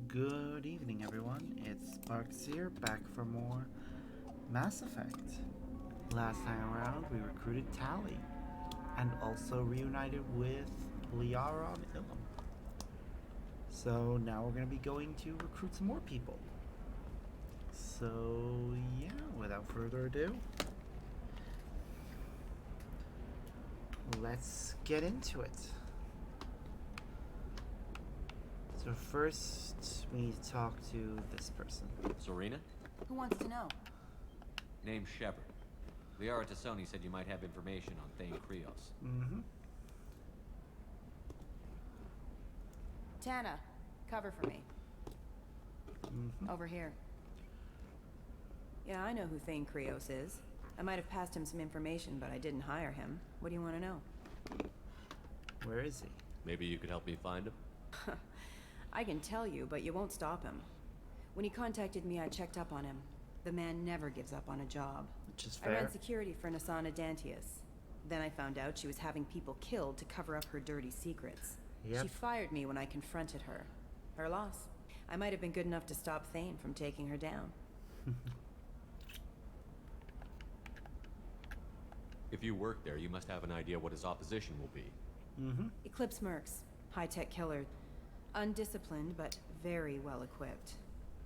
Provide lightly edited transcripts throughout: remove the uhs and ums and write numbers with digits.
Good evening, everyone. It's Sparks here, back for more Mass Effect. Last time around, we recruited Tali, and also reunited with Liara on Ilum. So now we're going to be going to recruit some more people. So, yeah, without further ado, let's get into it. So first, we need to talk to this person. Serena? Who wants to know? Name's Shepard. Liara Tassoni said you might have information on Thane Krios. Mm-hmm. Tana, cover for me. Mm-hmm. Over here. Yeah, I know who Thane Krios is. I might have passed him some information, but I didn't hire him. What do you want to know? Where is he? Maybe you could help me find him? I can tell you, but you won't stop him. When he contacted me, I checked up on him. The man never gives up on a job. Which is I ran fair. security for Nasana Dantius. Then I found out she was having people killed to cover up her dirty secrets. Yep. She fired me when I confronted her. Her loss. I might have been good enough to stop Thane from taking her down. If you work there, you must have an idea what his opposition will be. Mm-hmm. Eclipse Mercs. High-tech killer. Undisciplined, but very well equipped.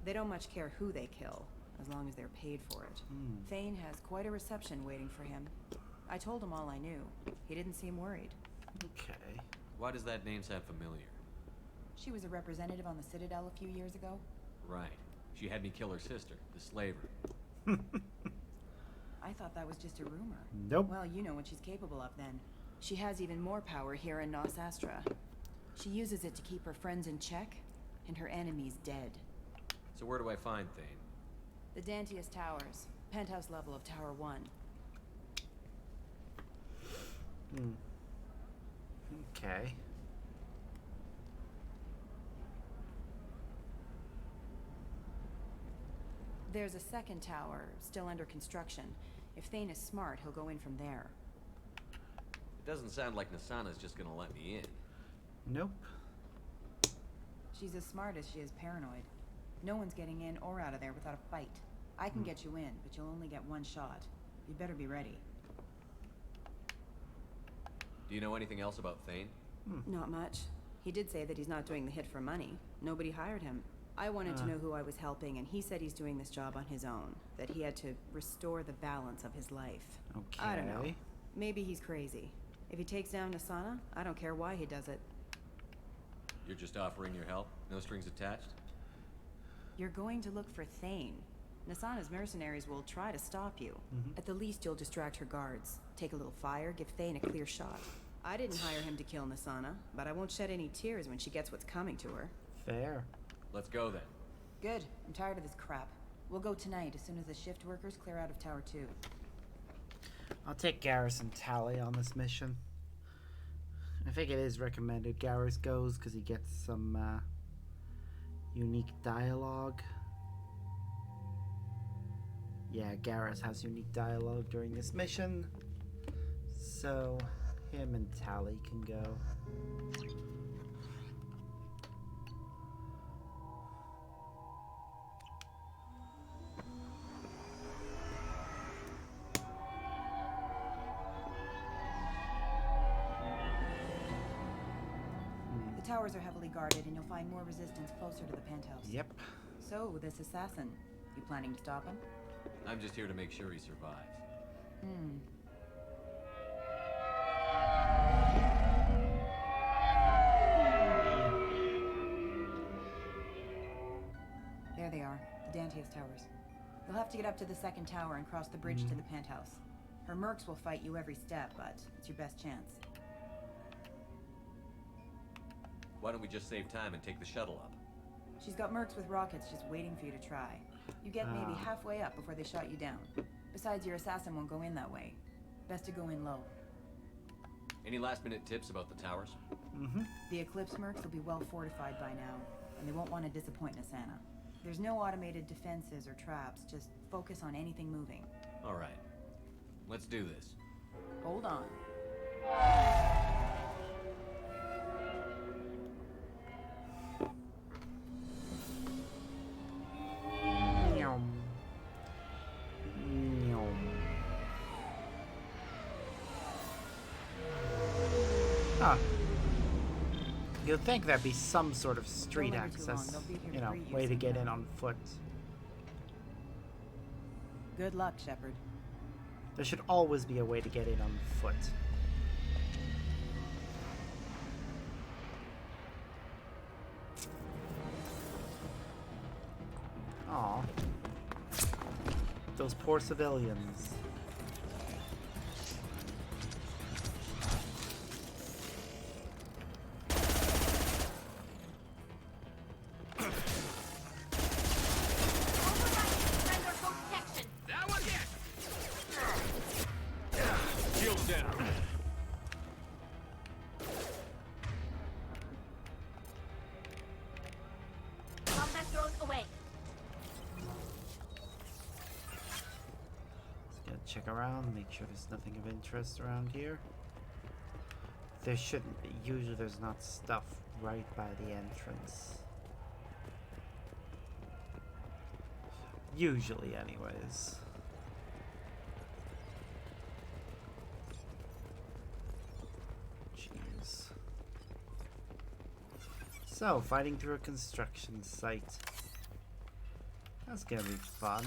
They don't much care who they kill, as long as they're paid for it. Thane has quite a reception waiting for him. I told him all I knew. He didn't seem worried. Okay. Why does that name sound familiar? She was a representative on the Citadel a few years ago. Right. She had me kill her sister, the slaver. I thought that was just a rumor. Nope. Well, you know what she's capable of then. She has even more power here in Nos Astra. She uses it to keep her friends in check, and her enemies dead. So where do I find Thane? The Dantius Towers. Penthouse level of Tower 1. Okay. There's a second tower, still under construction. If Thane is smart, he'll go in from there. It doesn't sound like Nasana's just gonna let me in. Nope. She's as smart as she is paranoid. No one's getting in or out of there without a fight. I can get you in, but you'll only get one shot. You better be ready. Do you know anything else about Thane? Not much. He did say that he's not doing the hit for money. Nobody hired him. I wanted to know who I was helping, and he said he's doing this job on his own. That he had to restore the balance of his life. Okay. I don't know. Maybe he's crazy. If he takes down Nasana, I don't care why he does it. You're just offering your help? No strings attached? You're going to look for Thane. Nasana's mercenaries will try to stop you. At the least, you'll distract her guards. Take a little fire, give Thane a clear shot. I didn't hire him to kill Nasana, but I won't shed any tears when she gets what's coming to her. Fair. Let's go then. Good. I'm tired of this crap. We'll go tonight as soon as the shift workers clear out of Tower 2. I'll take Garrison Tally on this mission. I think it is recommended Garrus goes because he gets some unique dialogue. Yeah, Garrus has unique dialogue during this mission. So, him and Tally can go. The towers are heavily guarded, and you'll find more resistance closer to the penthouse. Yep. So, this assassin, you planning to stop him? I'm just here to make sure he survives. There they are, the Dantius Towers. You'll have to get up to the second tower and cross the bridge to the penthouse. Her mercs will fight you every step, but it's your best chance. Why don't we just save time and take the shuttle up? She's got mercs with rockets just waiting for you to try. You get maybe halfway up before they shot you down. Besides, your assassin won't go in that way. Best to go in low. Any last-minute tips about the towers? The Eclipse mercs will be well fortified by now, and they won't want to disappoint Nasana. There's no automated defenses or traps, just focus on anything moving. All right. Let's do this. Hold on. You'd think there'd be some sort of street linger too long. access, They'll be here to you know, free you way to get somehow. in on foot. Good luck, Shepard. There should always be a way to get in on foot. Aw. Those poor civilians. That one hit! Shields down. Combat drones away. Just gotta check around, make sure there's nothing of interest around here. There shouldn't be. Usually there's not stuff right by the entrance. Usually, anyways. Jeez. So, fighting through a construction site. That's gonna be fun.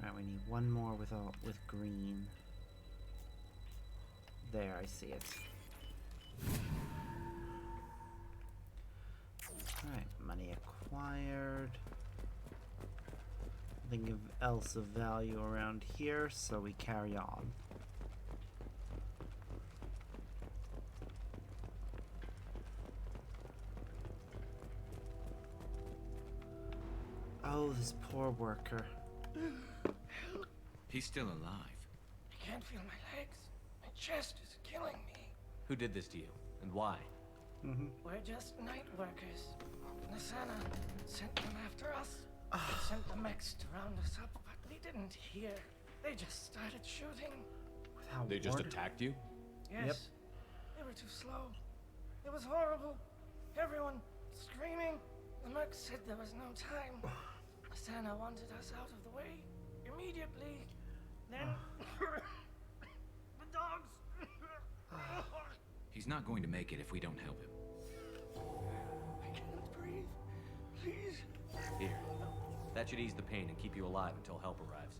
Alright, we need one more with green. There, I see it. Alright, money acquired. Nothing else of value around here, so we carry on. Oh, this poor worker. He's still alive. I can't feel my legs. My chest is killing me. Who did this to you, and why? We're just night workers. Nasana sent them after us. They sent the mechs to round us up, but we didn't hear. They just started shooting. Without They just order. attacked you? Yes. They were too slow. It was horrible. Everyone screaming. The mech said there was no time. Nasana wanted us out of the way immediately. Then the dogs. He's not going to make it if we don't help him. I can't breathe. Please. Here. That should ease the pain and keep you alive until help arrives.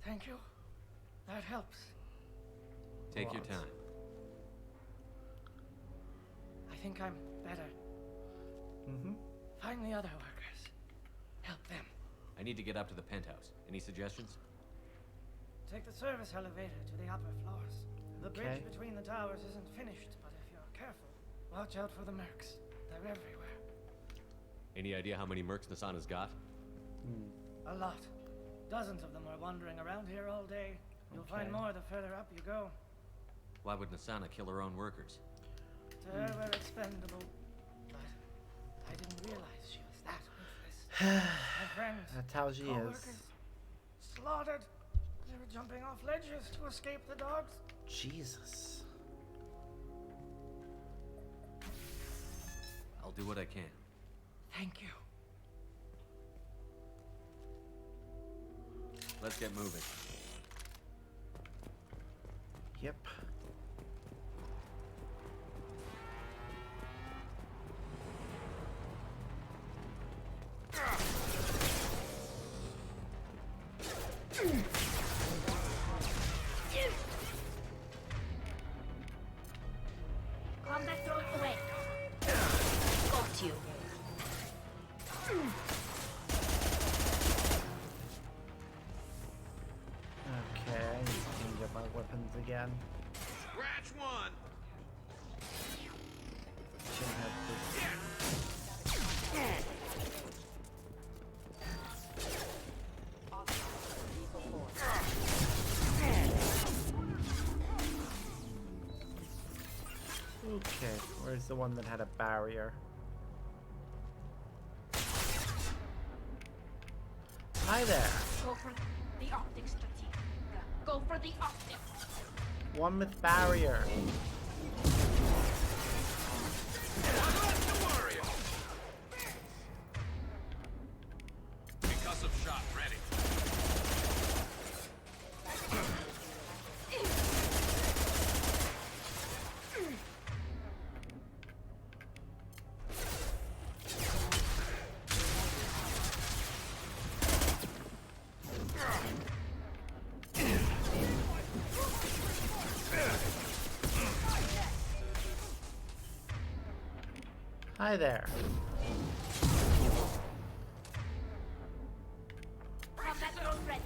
Thank you. That helps. Take your What? time. I think I'm better. Find the other workers. Help them. I need to get up to the penthouse. Any suggestions? Take the service elevator to the upper floors. The bridge Okay. between the towers isn't finished, but if you're careful, watch out for the mercs. They're everywhere. Any idea how many mercs Nasana's got? A lot. Dozens of them are wandering around here all day. You'll Okay. find more the further up you go. Why would Nasana kill her own workers? To her, we're expendable. But I didn't realize she was that ruthless. My friends, That's how she is. co-workers, slaughtered. They were jumping off ledges to escape the dogs. Jesus. I'll do what I can. Thank you. Let's get moving. Yep. Combat drones away. Got you. Okay, let's change up our weapons again. Scratch one! Should have this. Okay, where's the one that had a barrier? Hi there! Go for the optics, Strategica. Go for the optics. One with barrier. Concussive shot ready. Hi there. Combat drone ready.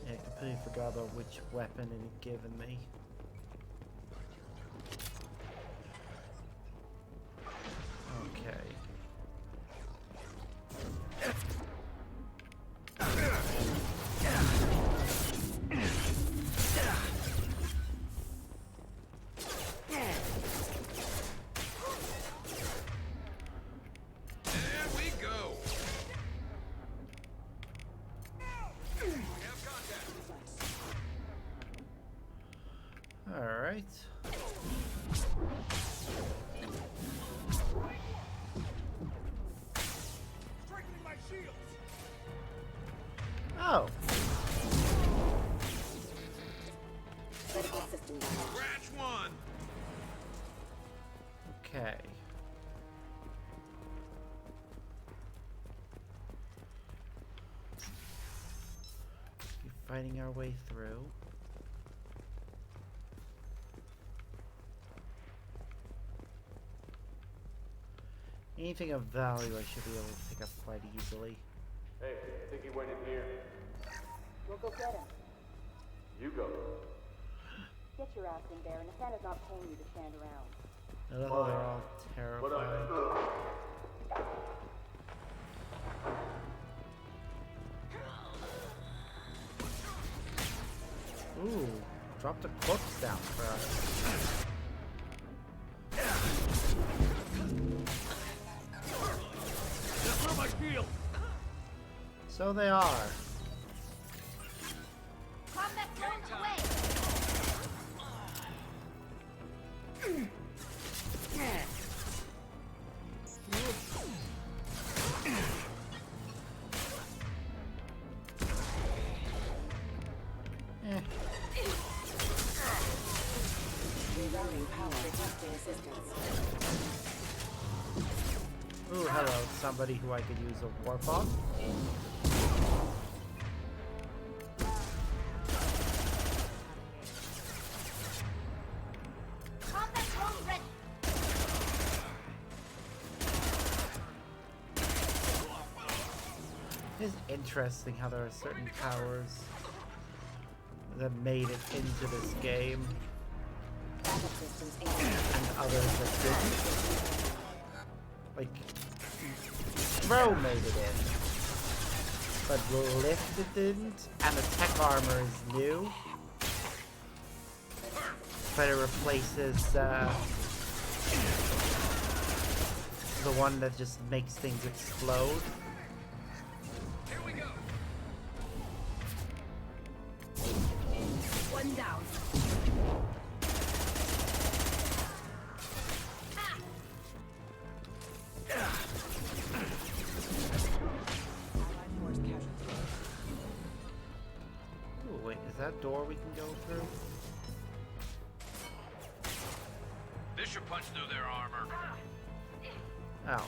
Yeah, I completely forgot about which weapon it had given me. Okay. There we go. We have contact. All right. Strengthening my shields. Oh. Scratch one. Okay. Keep fighting our way through. Anything of value I should be able to pick up quite easily. Hey, I think he went in here. We'll go get him. You go. Get your ass in there, and Nathana's not paying you to stand around. Oh, they're all What terrifying. Ooh, dropped a corpse down for us. Just throw my shield. So they are. Combat drone away. Eh. Rerouting power, requesting assistance. Ooh, hello, somebody who I could use a warp on. Combat drone ready. It's interesting how there are certain powers that made it into this game Backup systems incoming. and others that didn't. Like, Throw made it in, but Lift didn't, and the tech armor is new, but it replaces the one that just makes things explode. Here we go. One down. Force casualty. Ooh, wait, is that door we can go through? This should punch through their armor. Oh.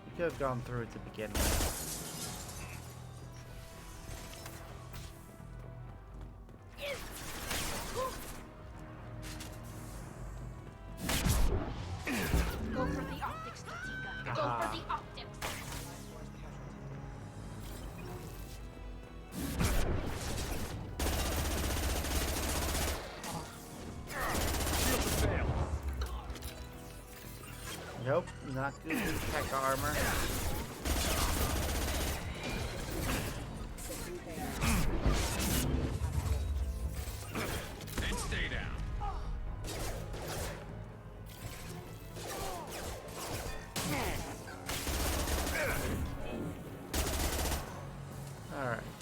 We could have gone through it to begin with. Go for the optics, Tatika. Go for the optics. Shield to fail. Nope, not good with tech armor. And stay down. Alright.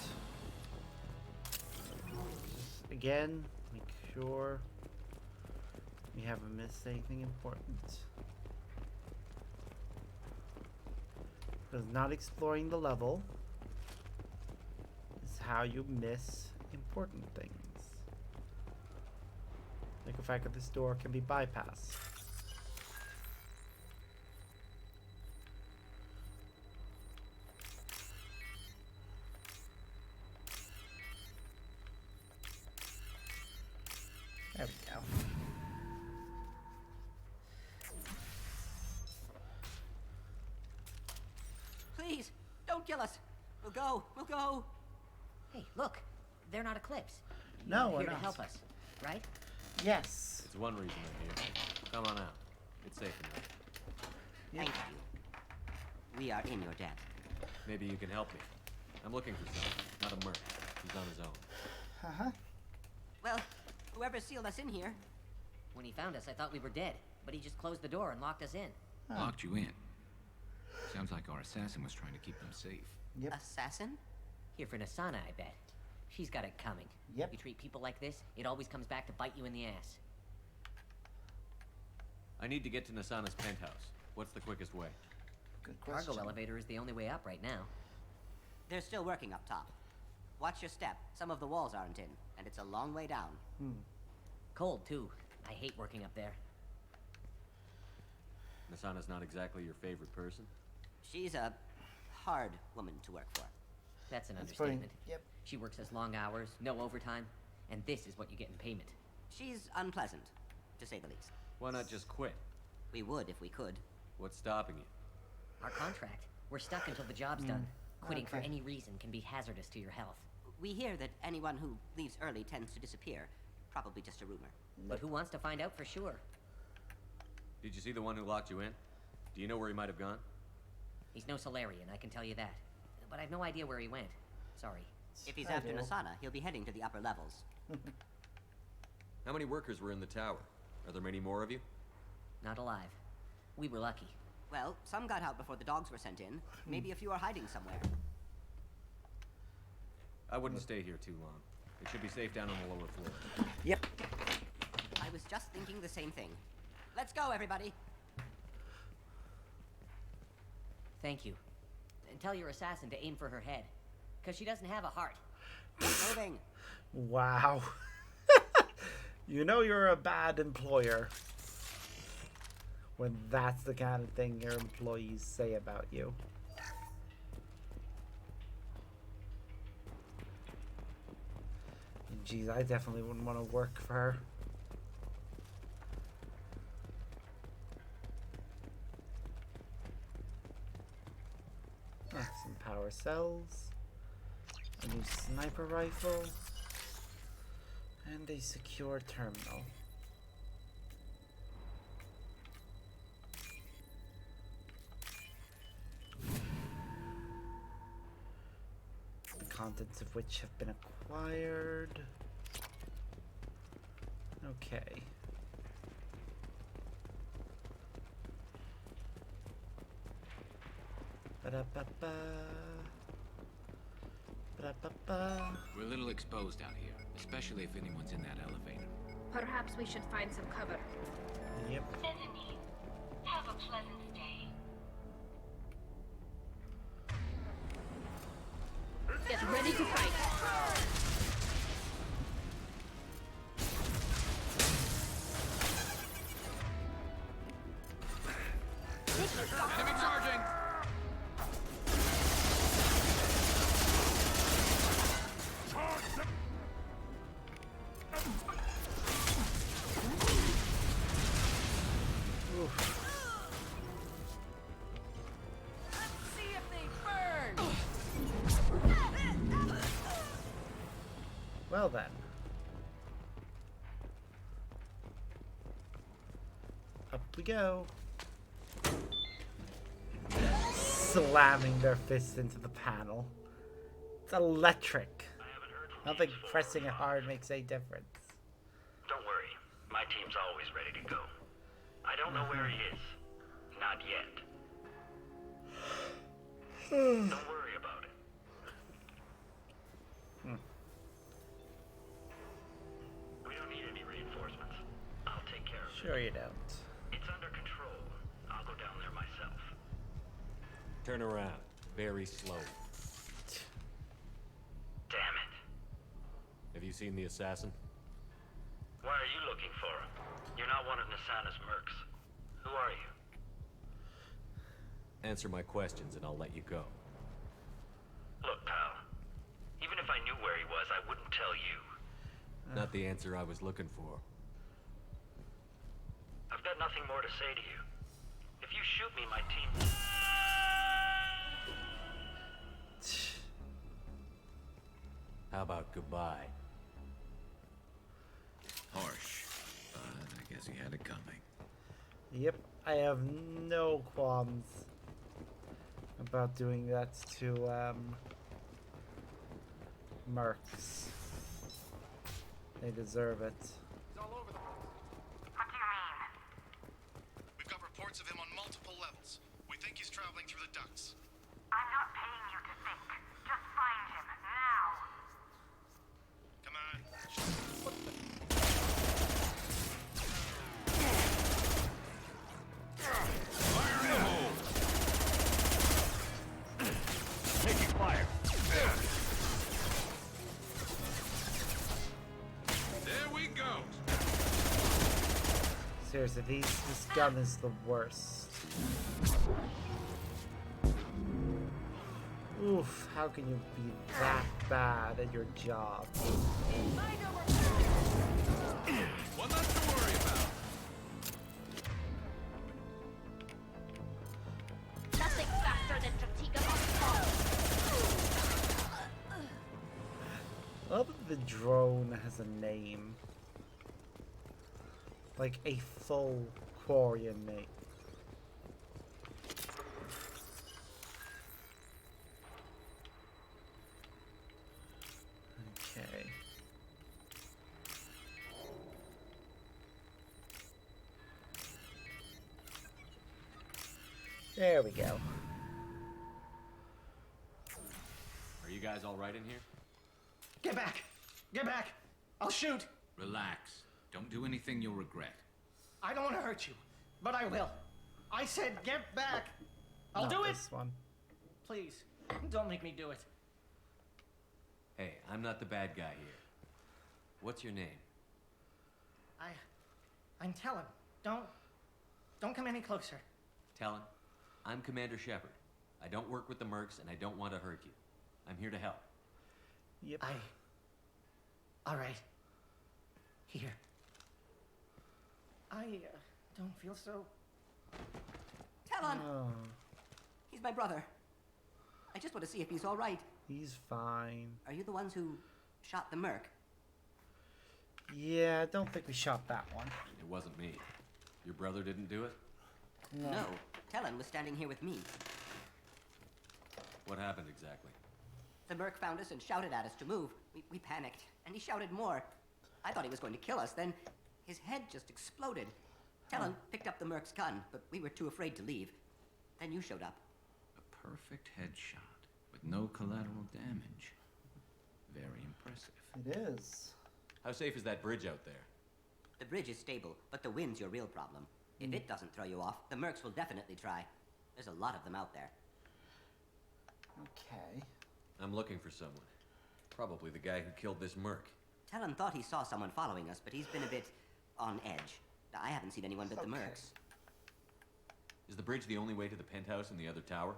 Just again, make sure we haven't missed anything important. Because not exploring the level is how you miss important things. Like the fact that this door can be bypassed. kill us. We'll go. We'll go. Hey, look. They're not Eclipse. No, You're we're here not. to help us, right? Yes. It's one reason I'm here. Come on out. It's safe enough. Thank you. We are in your debt. Maybe you can help me. I'm looking for someone, not a merc. He's on his own. Uh-huh. Well, whoever sealed us in here. When he found us, I thought we were dead, but he just closed the door and locked us in. Locked you in. Sounds like our assassin was trying to keep them safe. Yep. Assassin? Here for Nasana, I bet. She's got it coming. Yep. You treat people like this, it always comes back to bite you in the ass. I need to get to Nasana's penthouse. What's the quickest way? Good question. Cargo elevator is the only way up right now. They're still working up top. Watch your step. Some of the walls aren't in, and it's a long way down. Cold, too. I hate working up there. Nasana's not exactly your favorite person? She's a hard woman to work for. That's an That's pretty- understatement. Yep. She works as long hours, no overtime, and this is what you get in payment. She's unpleasant, to say the least. Why not just quit? We would if we could. What's stopping you? Our contract. We're stuck until the job's done. Quitting for Okay. any reason can be hazardous to your health. We hear that anyone who leaves early tends to disappear. Probably just a rumor. But who wants to find out for sure? Did you see the one who locked you in? Do you know where he might have gone? He's no Solarian, I can tell you that. But I've no idea where he went. Sorry. If he's I after do. Nasana, he'll be heading to the upper levels. How many workers were in the tower? Are there many more of you? Not alive. We were lucky. Well, some got out before the dogs were sent in. Maybe a few are hiding somewhere. I wouldn't stay here too long. It should be safe down on the lower floor. Yep. I was just thinking the same thing. Let's go, everybody. Thank you. And tell your assassin to aim for her head. Because she doesn't have a heart. Moving. Wow. You know you're a bad employer when that's the kind of thing your employees say about you. Jeez, I definitely wouldn't want to work for her. Some power cells, a new sniper rifle, and a secure terminal. The contents of which have been acquired. Okay. Ba-da-ba-ba. Ba-da-ba-ba. We're a little exposed out here, especially if anyone's in that elevator. Perhaps we should find some cover. Yep. Bethany, have a pleasant day. Get ready to fight. Enemy charging! See if they burn! Well then. Up we go. Slamming their fists into the panel. It's electric. I don't think pressing it hard makes any difference. Don't worry. My team's always ready to go. I don't know where he is. Not yet. Don't worry about it. We don't need any reinforcements. I'll take care of it. Sure you don't. It's under control. I'll go down there myself. Turn around. Very slow. Damn it. Have you seen the assassin? Why are you looking for him? You're not one of Nasana's mercs. Who are you? Answer my questions and I'll let you go. Look, pal. Even if I knew where he was, I wouldn't tell you. Not the answer I was looking for. I've got nothing more to say to you. If you shoot me, my team... How about goodbye? Harsh, but I guess he had it coming. Yep, I have no qualms about doing that to mercs. They deserve it. All over the place. What do you mean? We've got reports of him on multiple levels. We think he's traveling through the ducts. I'm not paying you to think. Just find him, now! Come on. Fire in the hole! Taking fire. There we go. Seriously, this gun is the worst. Oof, how can you be that bad at your job? One less to worry about. Nothing faster than Strategic I love that the drone has a name. Like a full Quarian name. Okay. There we go. Are you guys all right in here? Get back! Get back! I'll shoot! Relax. Don't do anything you'll regret. I don't want to hurt you, but I will. I said get back! I'll Not do it! this one. Please, don't make me do it. Hey, I'm not the bad guy here. What's your name? I'm Talon. Don't come any closer. Talon, I'm Commander Shepard. I don't work with the mercs and I don't want to hurt you. I'm here to help. Yep. All right. Here. I don't feel so. Talon! Oh, He's my brother. I just want to see if he's all right. he's fine. Are you the ones who shot the merc? Yeah, I don't think we shot that one. It wasn't me. Your brother didn't do it? No. Talon was standing here with me. What happened exactly? The merc found us and shouted at us to move. We panicked, and he shouted more. I thought he was going to kill us, then his head just exploded. Talon picked up the merc's gun, but we were too afraid to leave. Then you showed up. A perfect headshot with no collateral damage. Very impressive. It is. How safe is that bridge out there? The bridge is stable, but the wind's your real problem. If it doesn't throw you off, the mercs will definitely try. There's a lot of them out there. Okay. I'm looking for someone. Probably the guy who killed this merc. Talon thought he saw someone following us, but he's been a bit on edge. I haven't seen anyone but the mercs. Is the bridge the only way to the penthouse and the other tower?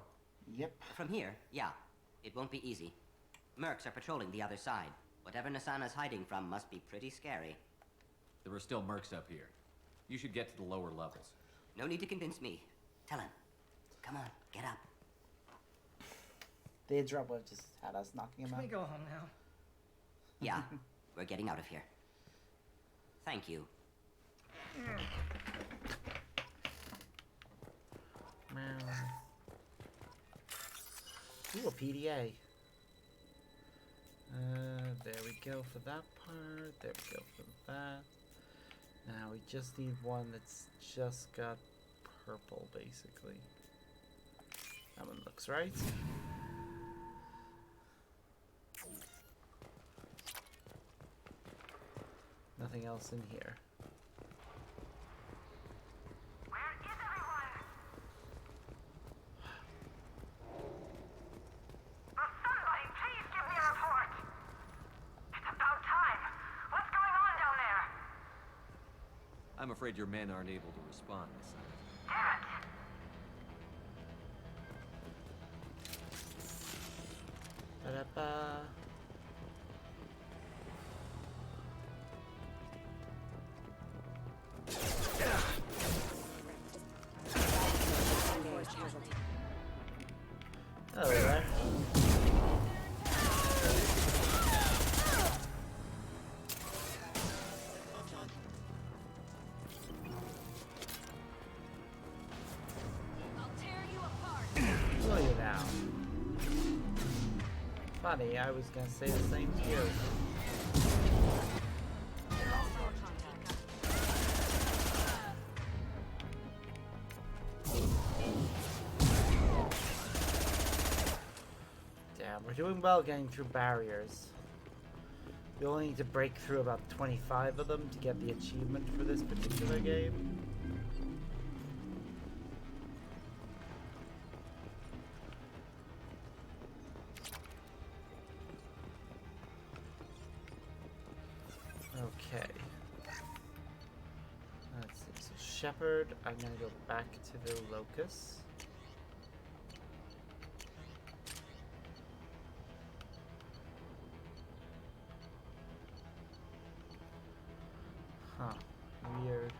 Yep. From here, yeah. It won't be easy. Mercs are patrolling the other side. Whatever Nasana's hiding from must be pretty scary. There are still mercs up here. You should get to the lower levels. No need to convince me. Talon, come on, get up. The Adrubba just had us knocking him Can out. we go home now? Yeah, we're getting out of here. Thank you. Ooh, a PDA. There we go for that part. There we go for that. Now we just need one that's just got purple, basically. That one looks right. Nothing else in here. Where is everyone? Will somebody please give me a report? It's about time. What's going on down there? I'm afraid your men aren't able to respond, Miss Simon. Damn it! Ba-da-ba. Hello there. funny. I was gonna say the same to you. Damn, we're doing well getting through barriers. We only need to break through about 25 of them to get the achievement for this particular game. Okay. Let's see. So Shepherd, I'm gonna go back to the Locust. Huh. Weird.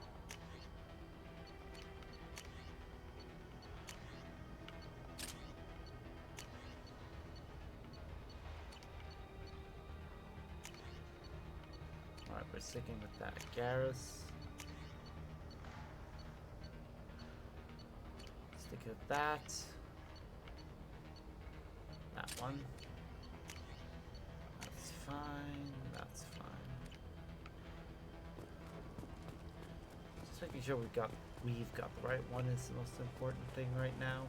Alright, we're sticking with that. Garrus. Stick with that. That one. That's fine. That's fine. Just making sure we've got the right one is the most important thing right now.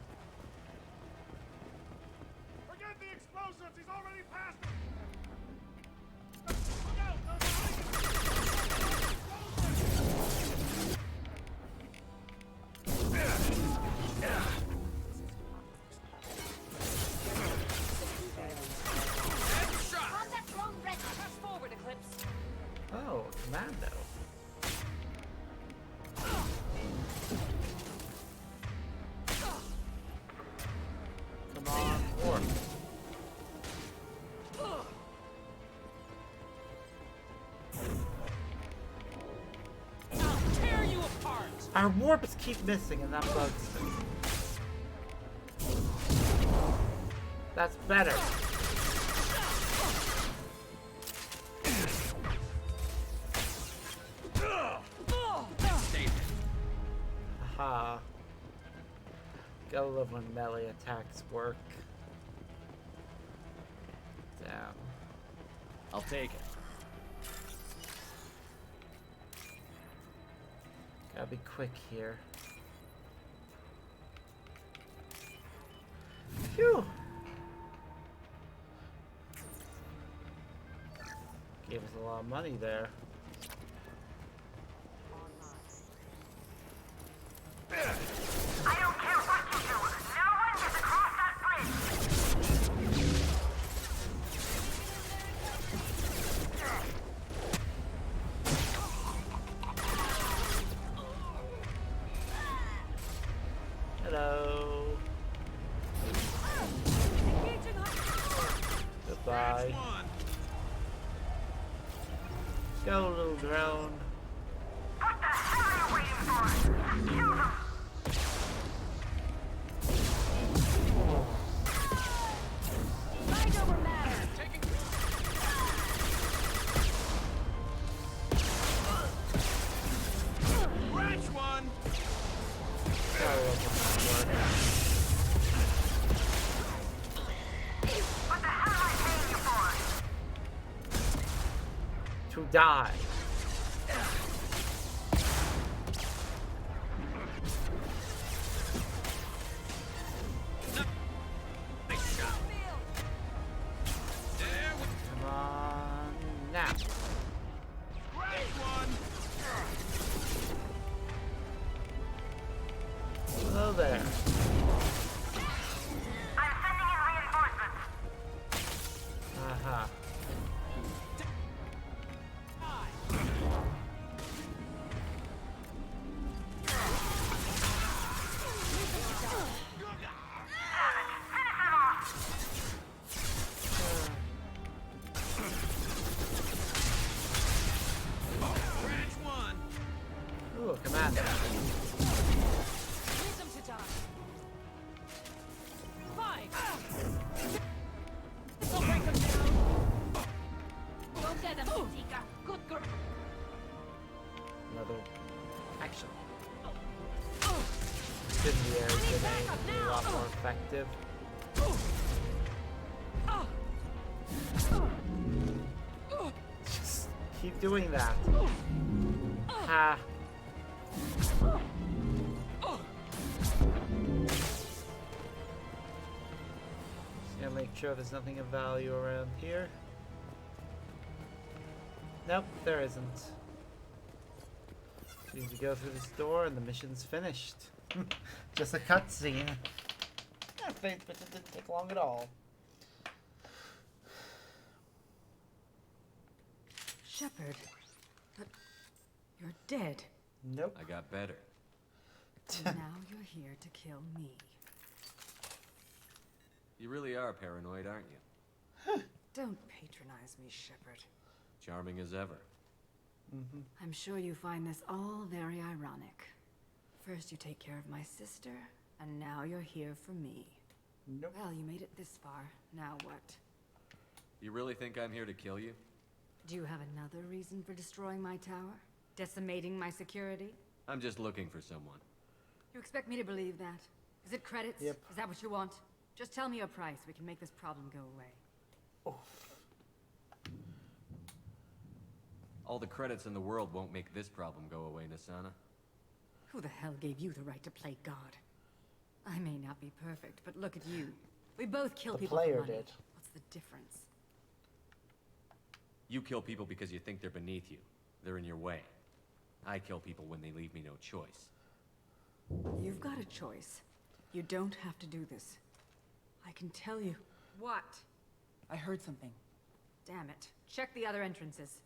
Forget the explosives! He's already past it! Oh, Commando. Come on, warp. I'll tear you apart. Our warps keep missing and that bugs me. That's better. Haha. Gotta love when melee attacks work. Damn. I'll take it. Gotta be quick here. Phew! Gave us a lot of money there. I don't care what you do. No one gets across that bridge. Hello. Goodbye. Go, little drone. What the hell are you waiting for? Kill them. Mind over matter. Branch one! Gotta love when that works. What the hell am I paying you for? To die. Come on now. Hello there. I'm sending in reinforcements. Aha. Ooh, Commander. Leave them to die. Fine. This'll break them down. Go get them, Tika. Good girl. Another action. Incendiary grenade would be a lot more effective. Keep doing that. Ha. Just gonna make sure there's nothing of value around here. Nope, there isn't. Need to go through this door and the mission's finished. Just a cutscene. But it didn't take long at all. Shepard, but you're dead. Nope. I got better. And now you're here to kill me. You really are paranoid, aren't you? Don't patronize me, Shepard. Charming as ever. I'm sure you find this all very ironic. First you take care of my sister, and now you're here for me. Nope. Well, you made it this far. Now what? You really think I'm here to kill you? Do you have another reason for destroying my tower? Decimating my security? I'm just looking for someone. You expect me to believe that? Is it credits? Yep. Is that what you want? Just tell me a price. We can make this problem go away. Oh. All the credits in the world won't make this problem go away, Nasana. Who the hell gave you the right to play God? I may not be perfect, but look at you. We both kill The people for player money. did. What's the difference? You kill people because you think they're beneath you. They're in your way. I kill people when they leave me no choice. You've got a choice. You don't have to do this. I can tell you. What? I heard something. Damn it. Check the other entrances.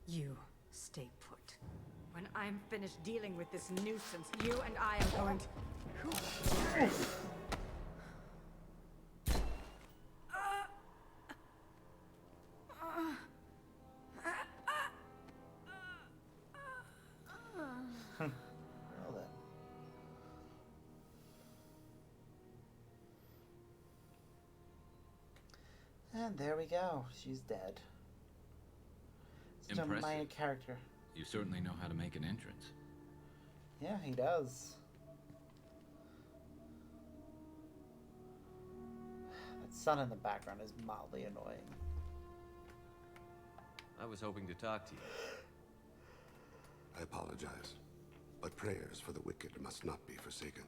You stay put. When I'm finished dealing with this nuisance, you and I are going to... Well then. And there we go. She's dead. Such a Impressive. minor character. You certainly know how to make an entrance. Yeah, he does. That sun in the background is mildly annoying. I was hoping to talk to you. I apologize, but prayers for the wicked must not be forsaken.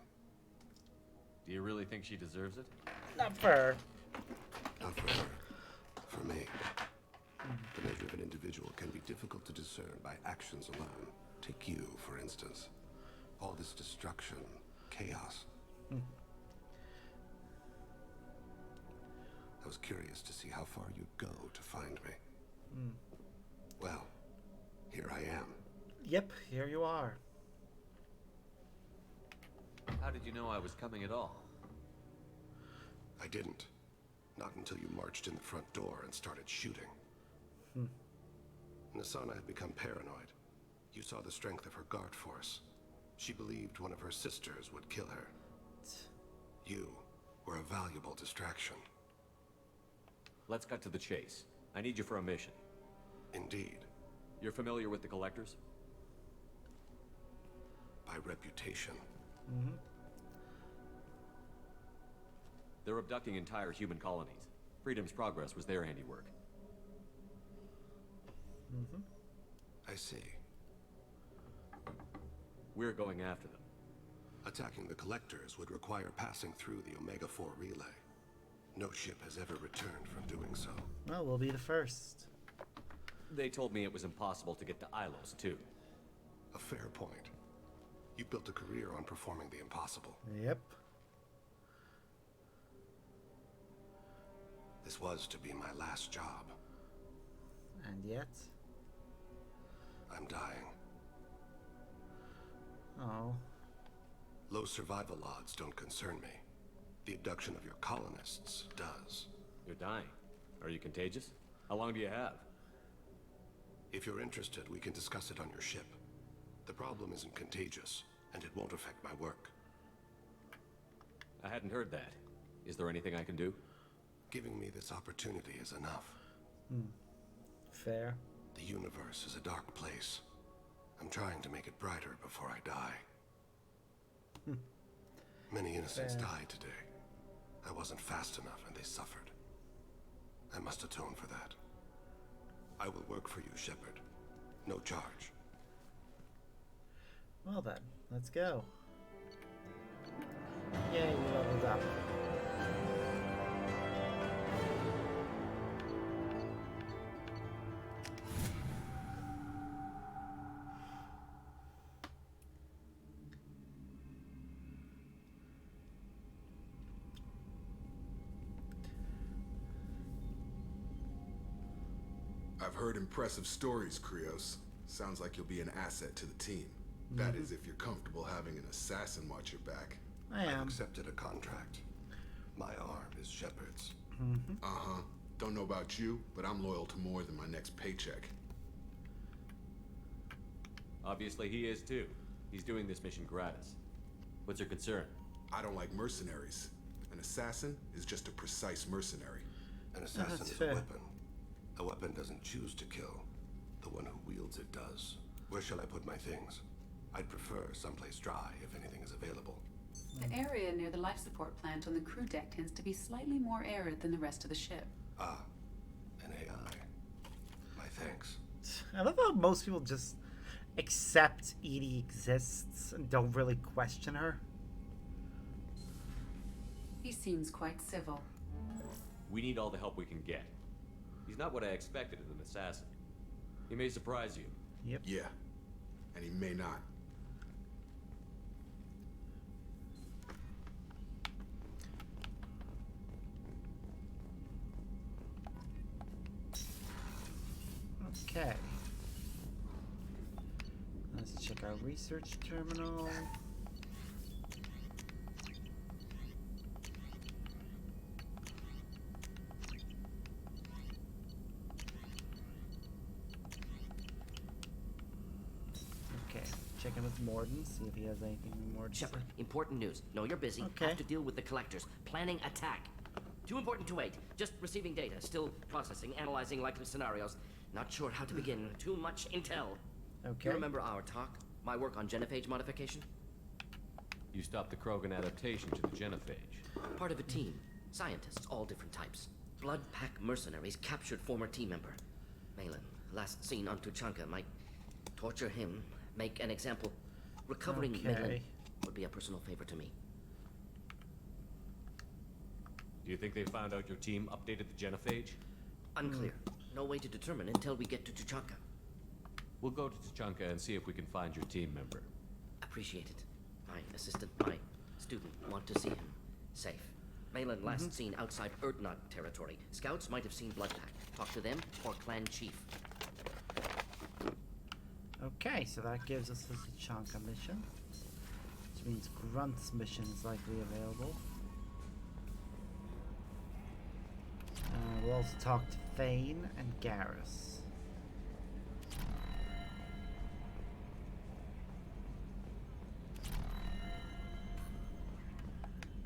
Do you really think she deserves it? Not for her. Not for her. For me. The measure of an individual can be difficult to discern by actions alone. Take you, for instance. All this destruction, chaos. I was curious to see how far you'd go to find me. Well, here I am. Yep, here you are. How did you know I was coming at all? I didn't. Not until you marched in the front door and started shooting. Nasana had become paranoid. You saw the strength of her guard force. She believed one of her sisters would kill her. You were a valuable distraction. Let's cut to the chase. I need you for a mission. Indeed. You're familiar with the Collectors? By reputation. They're abducting entire human colonies. Freedom's Progress was their handiwork. I see. We're going after them. Attacking the Collectors would require passing through the Omega-4 relay. No ship has ever returned from doing so. Well, we'll be the first. They told me it was impossible to get to Ilos, too. A fair point. You built a career on performing the impossible. Yep. This was to be my last job. And yet... I'm dying. Oh. Low survival odds don't concern me. The abduction of your colonists does. You're dying. Are you contagious? How long do you have? If you're interested, we can discuss it on your ship. The problem isn't contagious, and it won't affect my work. I hadn't heard that. Is there anything I can do? Giving me this opportunity is enough. Fair. The universe is a dark place. I'm trying to make it brighter before I die. Many innocents died today. I wasn't fast enough and they suffered. I must atone for that. I will work for you, Shepard. No charge. Well then, let's go. Yay, we leveled up. I've heard impressive stories, Krios. Sounds like you'll be an asset to the team. That is, if you're comfortable having an assassin watch your back. I've accepted a contract. My arm is Shepard's. Uh-huh. Don't know about you, but I'm loyal to more than my next paycheck. Obviously he is too. He's doing this mission gratis. What's your concern? I don't like mercenaries. An assassin is just a precise mercenary. An assassin is a weapon. A weapon doesn't choose to kill. The one who wields it does. Where shall I put my things? I'd prefer someplace dry if anything is available. The area near the life support plant on the crew deck tends to be slightly more arid than the rest of the ship. Ah, an AI. My thanks. I love how most people just accept Edie exists and don't really question her. He seems quite civil. We need all the help we can get. He's not what I expected of an assassin. He may surprise you. Yep. Yeah, and he may not. Okay. Let's check our research terminal. Okay, check in with Morden, see if he has anything more to Shepard, say. important news. Know you're busy. Okay. Have to deal with the collectors. Planning attack. Too important to wait. Just receiving data. Still processing, analyzing likely scenarios. Not sure how to begin. Too much intel. Okay. You remember our talk? My work on genophage modification? You stopped the Krogan adaptation to the genophage. Part of a team. Scientists, all different types. Blood Pack mercenaries captured former team member. Malin, last seen on Tuchanka, might torture him, make an example. Recovering Malin would be a personal favor to me. Do you think they found out your team updated the genophage? Unclear. No way to determine until we get to Tuchanka. We'll go to Tuchanka and see if we can find your team member. Appreciate it. My assistant, my student, want to see him. Safe. Malin last seen outside Erdnot territory. Scouts might have seen Bloodpack. Talk to them or clan chief. Okay, so that gives us the Tuchanka mission. Which means Grunt's mission is likely available. We'll also talk to Thane and Garrus.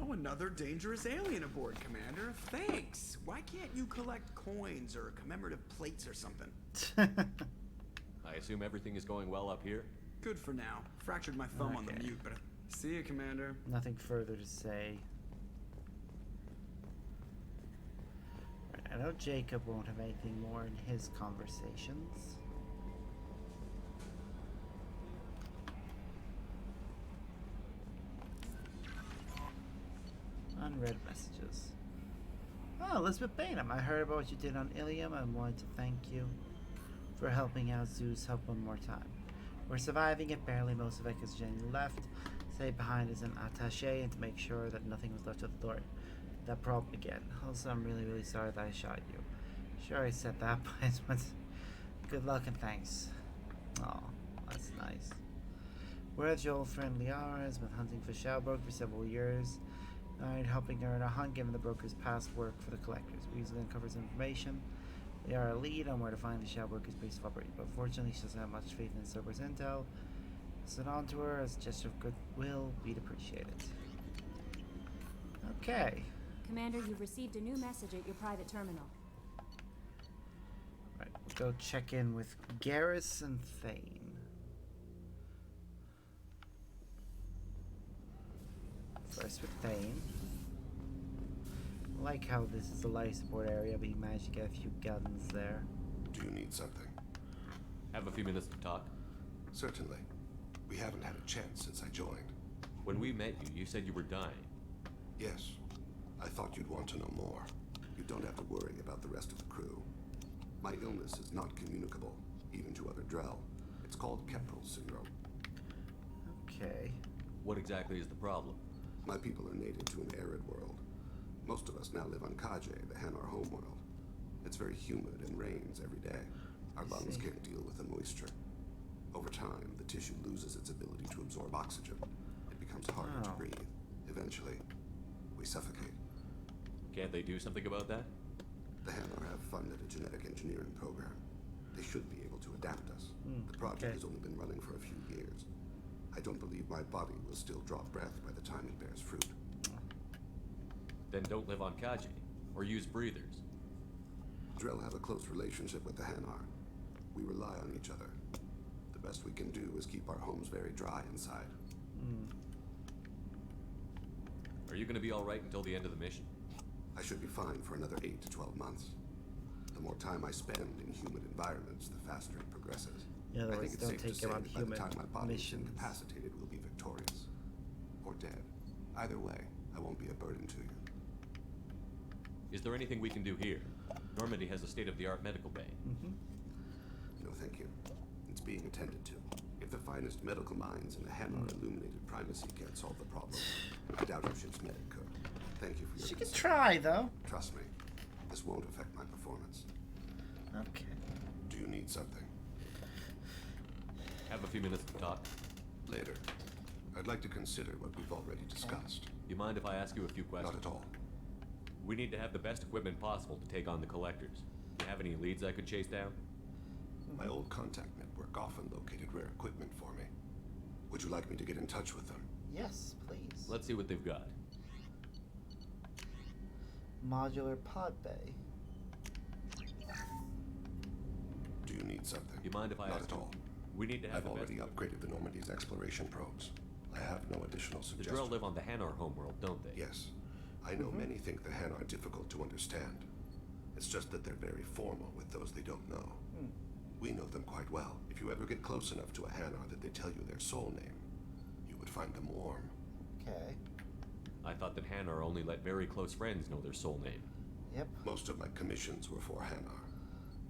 Oh, another dangerous alien aboard, Commander. Thanks. Why can't you collect coins or commemorative plates or something? I assume everything is going well up here? Good for now. Fractured my thumb on the mute, but see you, Commander. Nothing further to say. I know Jacob won't have anything more in his conversations. Unread messages. Oh, Elizabeth Bainham, I heard about what you did on Ilium and wanted to thank you for helping out Zeus help one more time. We're surviving it barely. Most of Ekka's Jenny left. Stayed behind as an attaché and to make sure that nothing was left to the door. That problem again. Also, I'm really sorry that I shot you. Sure, I said that, but it was good luck and thanks. Oh, that's nice. Whereas your old friend Liara has been hunting for Shadowbroker for several years. I'm helping her in a hunt given the broker's past work for the collectors. We easily uncover some information. Liara lead on where to find the Shadowbroker's base of operation, but fortunately she doesn't have much faith in Cerberus intel. Send on to her as a gesture of goodwill. We'd appreciate it. Okay. Commander, you've received a new message at your private terminal. Right, we'll go check in with Garrus and Thane. First with Thane. I like how this is a life support area, but you managed to get a few guns there. Do you need something? Have a few minutes to talk? Certainly. We haven't had a chance since I joined. When we met you, you said you were dying. Yes. I thought you'd want to know more. You don't have to worry about the rest of the crew. My illness is not communicable, even to other Drell. It's called Keprel syndrome. Okay. What exactly is the problem? My people are native to an arid world. Most of us now live on Kaje, the Hanar homeworld. It's very humid and rains every day. Our lungs can't deal with the moisture. Over time, the tissue loses its ability to absorb oxygen. It becomes harder to breathe. Eventually, we suffocate. Can't they do something about that? The Hanar have funded a genetic engineering program. They should be able to adapt us. The project has only been running for a few years. I don't believe my body will still draw breath by the time it bears fruit. Then don't live on Kaji, or use breathers. Drell have a close relationship with the Hanar. We rely on each other. The best we can do is keep our homes very dry inside. Are you going to be all right until the end of the mission? I should be fine for another 8 to 12 months. The more time I spend in humid environments, the faster it progresses. Yeah, I think it's don't safe to take say him on that by the human time my body is missions. incapacitated, we'll be victorious. Or dead. Either way, I won't be a burden to you. Is there anything we can do here? Normandy has a state-of-the-art medical bay. No, thank you. It's being attended to. If the finest medical minds in the Hanar illuminated primacy can't solve the problem, I doubt your ship's medic could. Thank you for your She can concern. try, though. Trust me, this won't affect my performance. Okay. Do you need something? Have a few minutes to talk? Later. I'd like to consider what we've already discussed. You mind if I ask you a few questions? Not at all. We need to have the best equipment possible to take on the collectors. Do you have any leads I could chase down? My old contact network often located rare equipment for me. Would you like me to get in touch with them? Yes, please. Let's see what they've got. Modular pod bay. Do you need something? You mind if I Not ask at you? all. We need to have I've the already best... upgraded the Normandy's exploration probes. I have no additional The suggestions. Drell live on the Hanar homeworld, don't they? Yes. I know many think the Hanar are difficult to understand. It's just that they're very formal with those they don't know. We know them quite well. If you ever get close enough to a Hanar that they tell you their soul name, you would find them warm. Okay. I thought that Hanar only let very close friends know their soul name. Yep. Most of my commissions were for Hanar.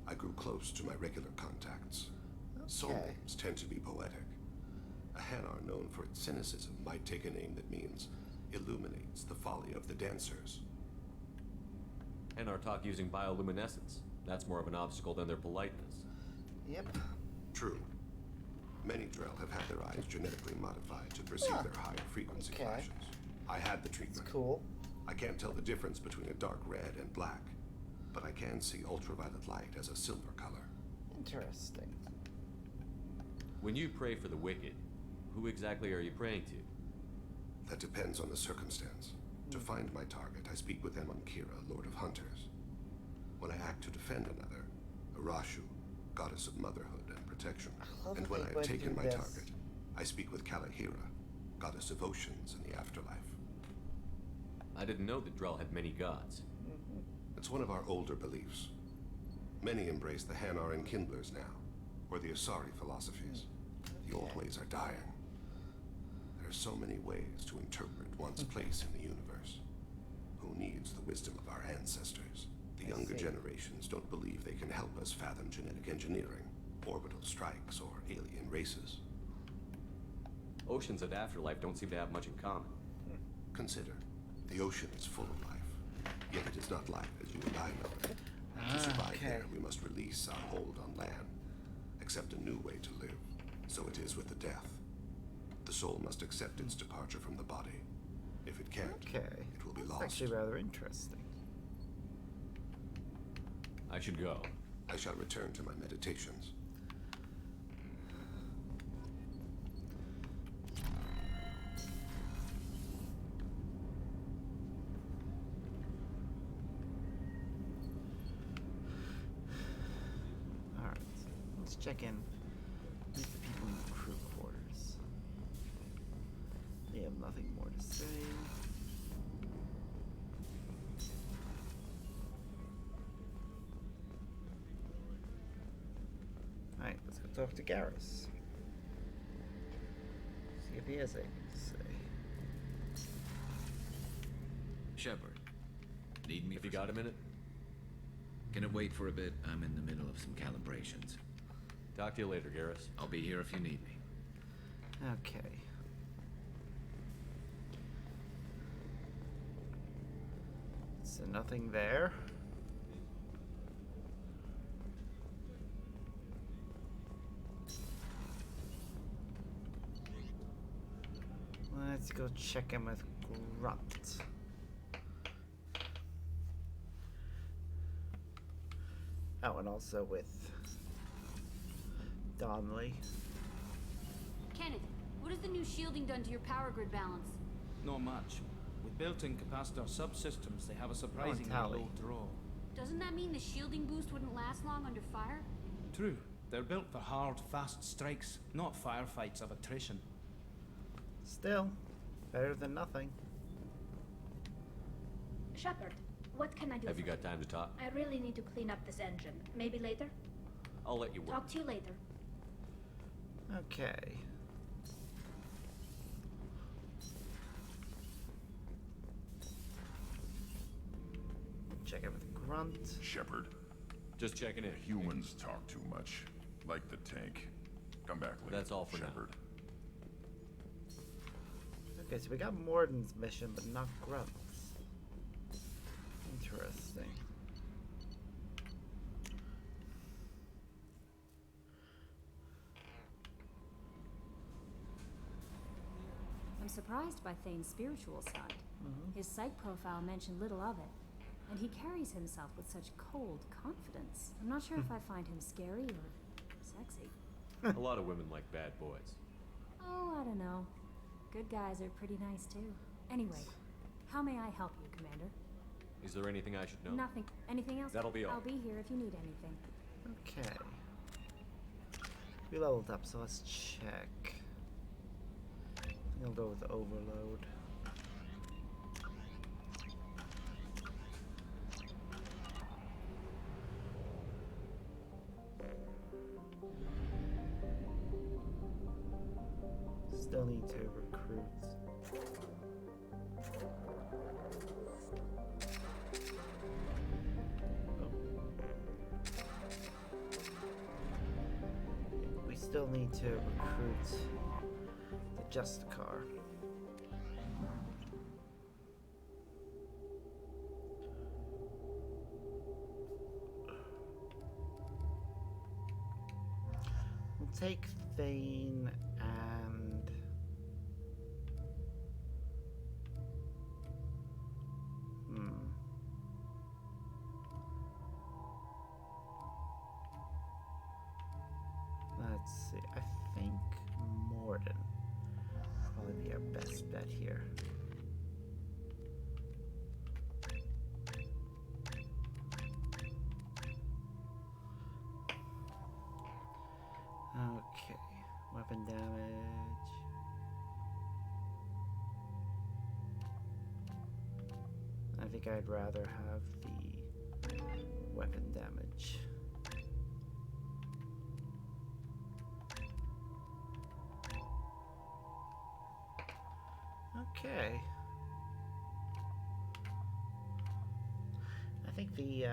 I grew close to my regular contacts. Soul names tend to be poetic. A Hanar known for its cynicism might take a name that means illuminates the folly of the dancers. Hanar talk using bioluminescence. That's more of an obstacle than their politeness. Yep. True. Many Drell have had their eyes genetically modified to perceive their higher frequency flashes. I had the treatment. Cool. I can't tell the difference between a dark red and black, but I can see ultraviolet light as a silver color. Interesting. When you pray for the wicked, who exactly are you praying to? That depends on the circumstance. To find my target, I speak with Emankira, Lord of Hunters. When I act to defend another, Arashu, goddess of motherhood and protection. And when I have taken my target, I speak with Kalahira, goddess of oceans and the afterlife. I didn't know that Drell had many gods. It's one of our older beliefs. Many embrace the Hanar and Kindlers now, or the Asari philosophies. The old ways are dying. There are so many ways to interpret one's place in the universe. Who needs the wisdom of our ancestors? The younger generations don't believe they can help us fathom genetic engineering, orbital strikes, or alien races. Oceans and afterlife don't seem to have much in common. Consider, the ocean is full of life, yet it is not life as you and I know it. To survive there, we must release our hold on land, accept a new way to live. So it is with the death. The soul must accept its departure from the body. If it can't, it will be lost. That's actually rather interesting. I should go. I shall return to my meditations. Alright, let's check in with the people in the crew quarters. They have nothing more to say. talk to Garrus. See if he has anything to say. Shepard, need me? Have you got a minute? Can it wait for a bit? I'm in the middle of some calibrations. Talk to you later, Garrus. I'll be here if you need me. Okay. So nothing there. Let's go check in with Grunt. Oh, and also with Donnelly. Kenneth, what has the new shielding done to your power grid balance? Not much. With built-in capacitor subsystems, they have a surprisingly Tally. low draw. Doesn't that mean the shielding boost wouldn't last long under fire? True. They're built for hard, fast strikes, not firefights of attrition. Still, better than nothing. Shepard, what can I do Have for you got time to talk? I really need to clean up this engine. Maybe later? I'll let you work. Talk to you later. Okay. Check in with Grunt. Shepard. Just checking in. Humans talk too much. Like the tank. Come back later. That's all for Shepard. Okay, so we got Morden's mission, but not Grunt's. Interesting. I'm surprised by Thane's spiritual side. His psych profile mentioned little of it, and he carries himself with such cold confidence. I'm not sure if I find him scary or sexy. A lot of women like bad boys. Oh, I don't know. Good guys are pretty nice too. Anyway, how may I help you, Commander? Is there anything I should know? Nothing. Anything else? That'll be all. I'll be here if you need anything. Okay. We leveled up, so let's check. I'll go with Overload. Still need to recruit. We still need to recruit the Justicar. We'll take Thane and let's see. I think Morden will probably be our best bet here. Okay, weapon damage. I think I'd rather have the weapon damage. Okay. I think the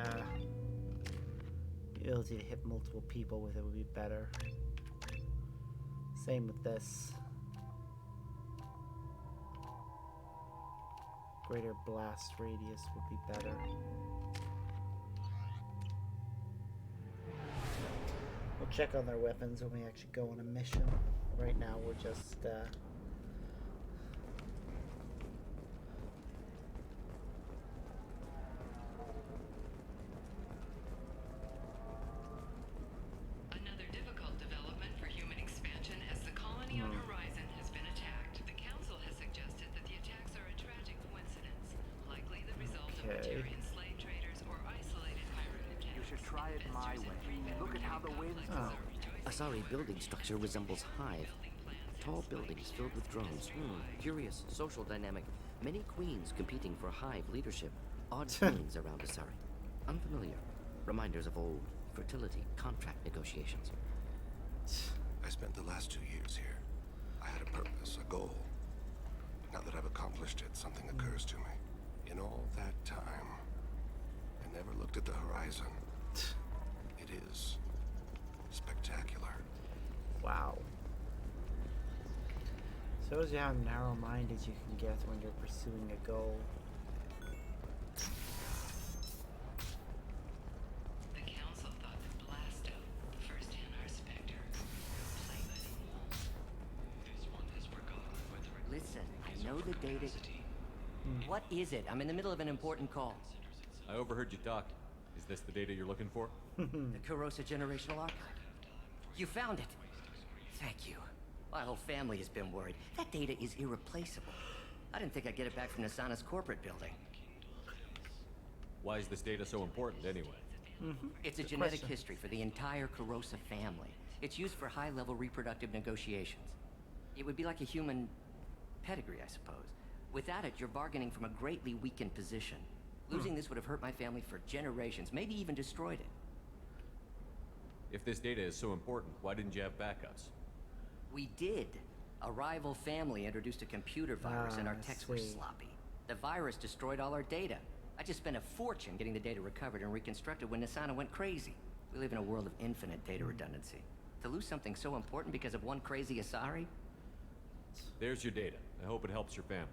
ability to hit multiple people with it would be better. Same with this. Greater blast radius would be better. We'll check on their weapons when we actually go on a mission. Right now we're just Another difficult development for human expansion as the colony on Horizon has been attacked. The Council has suggested that the attacks are a tragic coincidence, likely the result of Batarian slave traders or isolated pirate attacks. You should try it my way. Look at how the winds Asari building structure resembles Hive. Tall buildings filled with drones. Curious social dynamic. Many queens competing for Hive leadership. Odd things around Asari. Unfamiliar. Reminders of old fertility contract negotiations. I spent the last 2 years here. I had a purpose, a goal. Now that I've accomplished it, something occurs to me. In all that time, I never looked at the horizon. It is spectacular. Wow. Shows you how narrow-minded you can get when you're pursuing a goal. The council thought the Blasto, the first NR Spectre, would play by the rules. This one has forgotten whether it Listen, I know the data. What is it? I'm in the middle of an important call. I overheard you talking. Is this the data you're looking for? The Kurosa Generational Archive. You found it. Thank you. My whole family has been worried. That data is irreplaceable. I didn't think I'd get it back from Nasana's corporate building. Why is this data so important anyway? It's a genetic history for the entire Kurosa family. It's used for high-level reproductive negotiations. It would be like a human pedigree, I suppose. Without it, you're bargaining from a greatly weakened position. Losing this would have hurt my family for generations, maybe even destroyed it. If this data is so important, why didn't you have backups? We did. A rival family introduced a computer virus and our techs were sloppy. The virus destroyed all our data. I just spent a fortune getting the data recovered and reconstructed when Nasana went crazy. We live in a world of infinite data redundancy. To lose something so important because of one crazy Asari? There's your data. I hope it helps your family.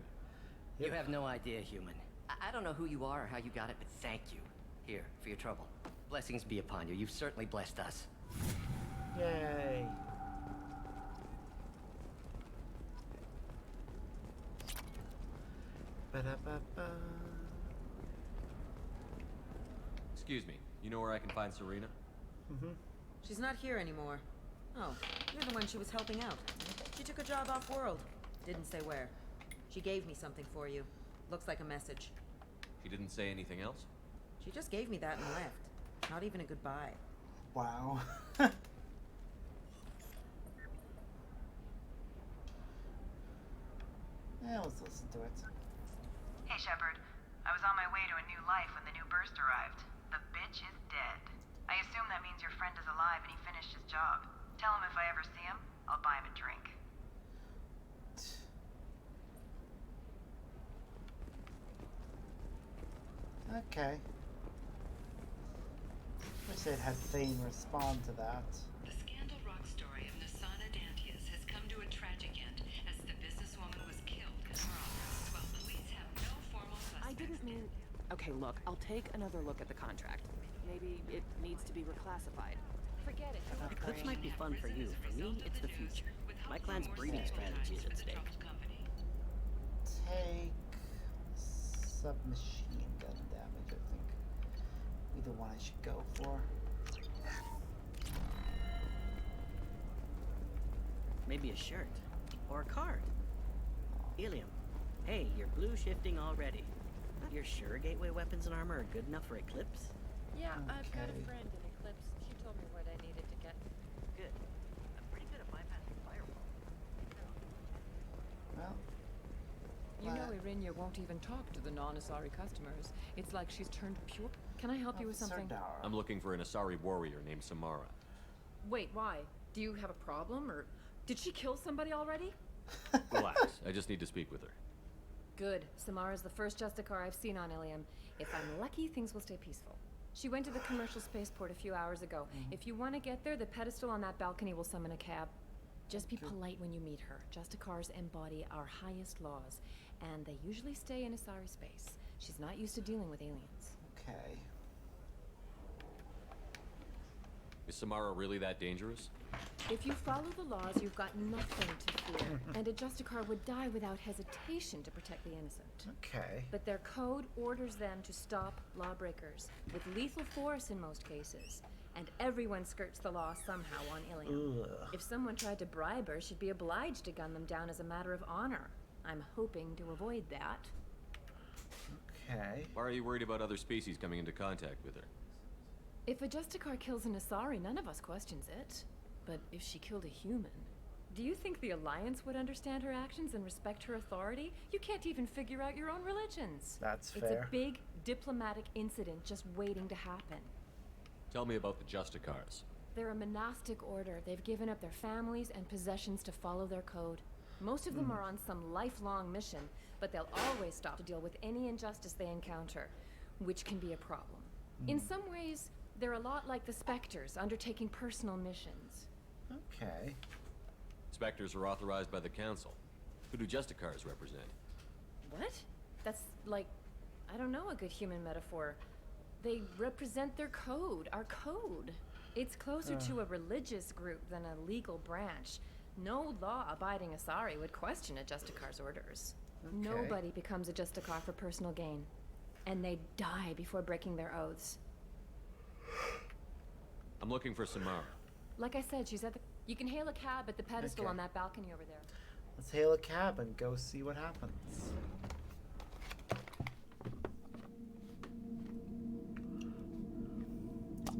You have no idea, human. I don't know who you are or how you got it, but thank you. Here, for your trouble. Blessings be upon you. You've certainly blessed us. Yay. Ba-da-ba-ba. Excuse me. You know where I can find Serena? She's not here anymore. Oh, you're the one she was helping out. She took a job off-world. Didn't say where. She gave me something for you. Looks like a message. She didn't say anything else? She just gave me that and left. Not even a goodbye. Wow. Yeah, let's listen to it. Hey, Shepard. I was on my way to a new life when the new burst arrived. The bitch is dead. I assume that means your friend is alive and he finished his job. Tell him if I ever see him, I'll buy him a drink. Okay. Wish they'd had Thane respond to that. The Scandal Rock story of Nasana Dantius has come to a tragic end as the businesswoman was killed in her office while police have no formal suspects. I didn't mean... Okay, look, I'll take another look at the contract. Maybe it needs to be reclassified. Forget it. Eclipse might be fun for you. For me, it's the future. My clan's breeding strategy is at stake. Take submachine gun damage, I think. Either one I should go for. Maybe a shirt. Or a card. Ilium. Hey, you're blue shifting already. You're sure gateway weapons and armor are good enough for Eclipse? Yeah, I've got a friend in Eclipse. She told me what I needed to get. Good. I'm pretty good at bypassing firewall. Well. You know Irinia won't even talk to the non-Asari customers. It's like she's turned pure. Can I help you with something? I'm looking for an Asari warrior named Samara. Wait, why? Do you have a problem, or did she kill somebody already? Relax. I just need to speak with her. Good. Samara's the first Justicar I've seen on Ilium. If I'm lucky, things will stay peaceful. She went to the commercial spaceport a few hours ago. If you want to get there, the pedestal on that balcony will summon a cab. Just be polite when you meet her. Justicars embody our highest laws, and they usually stay in Asari space. She's not used to dealing with aliens. Okay. Is Samara really that dangerous? If you follow the laws, you've got nothing to fear. And a Justicar would die without hesitation to protect the innocent. Okay. But their code orders them to stop lawbreakers, with lethal force in most cases. And everyone skirts the law somehow on Ilium. Ugh. If someone tried to bribe her, she'd be obliged to gun them down as a matter of honor. I'm hoping to avoid that. Okay. Why are you worried about other species coming into contact with her? If a Justicar kills an Asari, none of us questions it. But if she killed a human, do you think the Alliance would understand her actions and respect her authority? You can't even figure out your own religions. That's It's fair. a big diplomatic incident just waiting to happen. Tell me about the Justicars. They're a monastic order. They've given up their families and possessions to follow their code. Most of them are on some lifelong mission, but they'll always stop to deal with any injustice they encounter, which can be a problem. In some ways, they're a lot like the Spectres, undertaking personal missions. Okay. Spectres are authorized by the Council. Who do Justicars represent? What? That's like, I don't know, a good human metaphor. They represent their code, our code. It's closer to a religious group than a legal branch. No law-abiding Asari would question a Justicar's orders. Okay. Nobody becomes a Justicar for personal gain. And they die before breaking their oaths. I'm looking for Samara. Like I said, she's at the... You can hail a cab at the pedestal Okay. on that balcony over there. Let's hail a cab and go see what happens.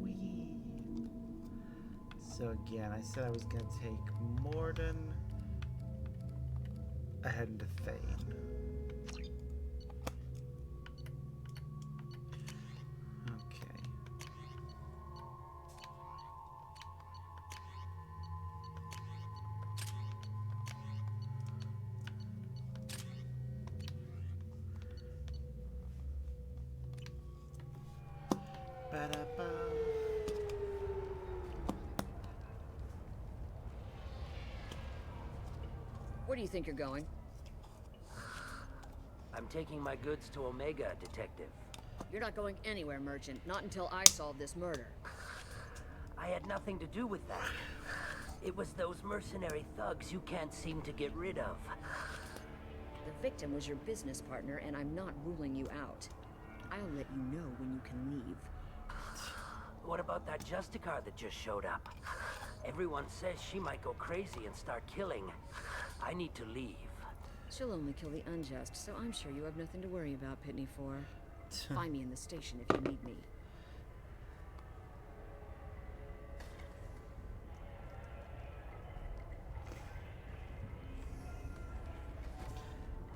Whee. So again, I said I was going to take Morden ahead into Thane. Okay. Ba-da-ba. Where do you think you're going? I'm taking my goods to Omega, Detective. You're not going anywhere, Merchant. Not until I solve this murder. I had nothing to do with that. It was those mercenary thugs you can't seem to get rid of. The victim was your business partner, and I'm not ruling you out. I'll let you know when you can leave. What about that Justicar that just showed up? Everyone says she might go crazy and start killing. I need to leave. She'll only kill the unjust, so I'm sure you have nothing to worry about, Pitney 4. Find me in the station if you need me.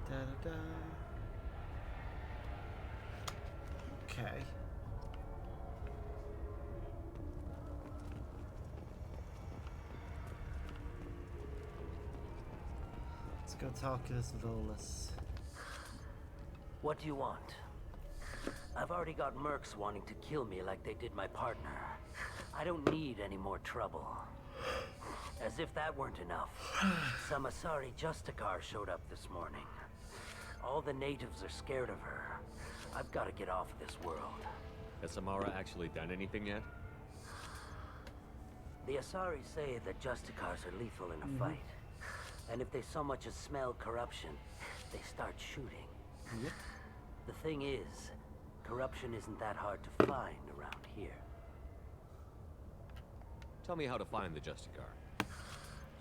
Da-da-da. Okay. Let's go talk to this Volus. What do you want? I've already got mercs wanting to kill me like they did my partner. I don't need any more trouble. As if that weren't enough, some Asari Justicar showed up this morning. All the natives are scared of her. I've got to get off this world. Has Samara actually done anything yet? The Asari say that Justicars are lethal in a fight. And if they so much as smell corruption, they start shooting. Yep. The thing is, corruption isn't that hard to find around here. Tell me how to find the Justicar.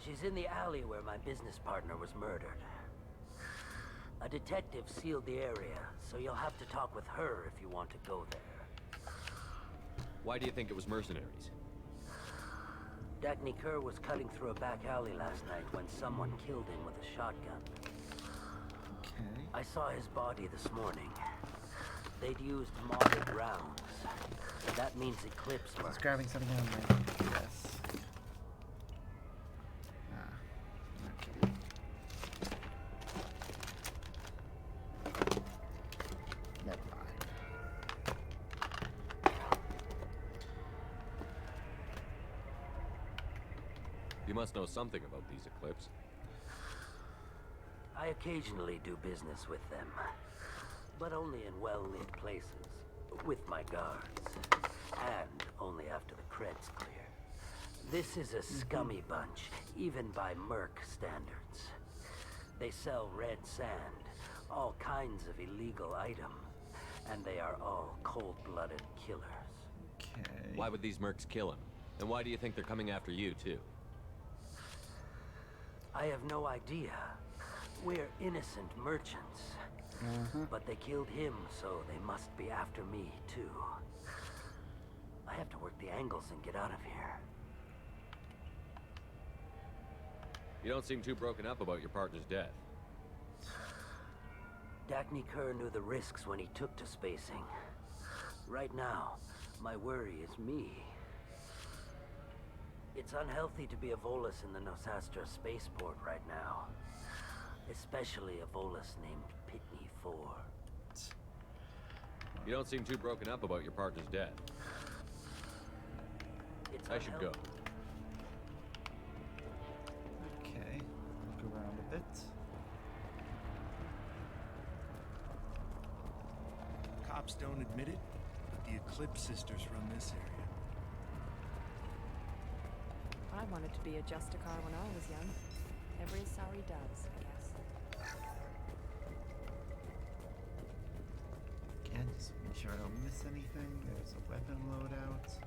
She's in the alley where my business partner was murdered. A detective sealed the area, so you'll have to talk with her if you want to go there. Why do you think it was mercenaries? Dagny Kerr was cutting through a back alley last night when someone killed him with a shotgun. Okay. I saw his body this morning. They'd used modded rounds. That means Eclipse I was works. grabbing something on my desk. Okay. Never mind. You must know something about these Eclipse. I occasionally do business with them, but only in well-lit places, with my guards, and only after the cred's clear. This is a scummy bunch, even by Merc standards. They sell red sand, all kinds of illegal items, and they are all cold-blooded killers. Okay. Why would these mercs kill him? And why do you think they're coming after you, too? I have no idea. We're innocent merchants. But they killed him, so they must be after me, too. I have to work the angles and get out of here. You don't seem too broken up about your partner's death. Dagny Kerr knew the risks when he took to spacing. Right now, my worry is me. It's unhealthy to be a Volus in the Nosastra spaceport right now. Especially a Volus named Pitney 4. You don't seem too broken up about your partner's death. I should go. Okay, look around a bit. Cops don't admit it, but the Eclipse sisters run this area. I wanted to be a Justicar when I was young. Every Asari does, I guess. Again, just make sure I don't miss anything. There's a weapon loadout.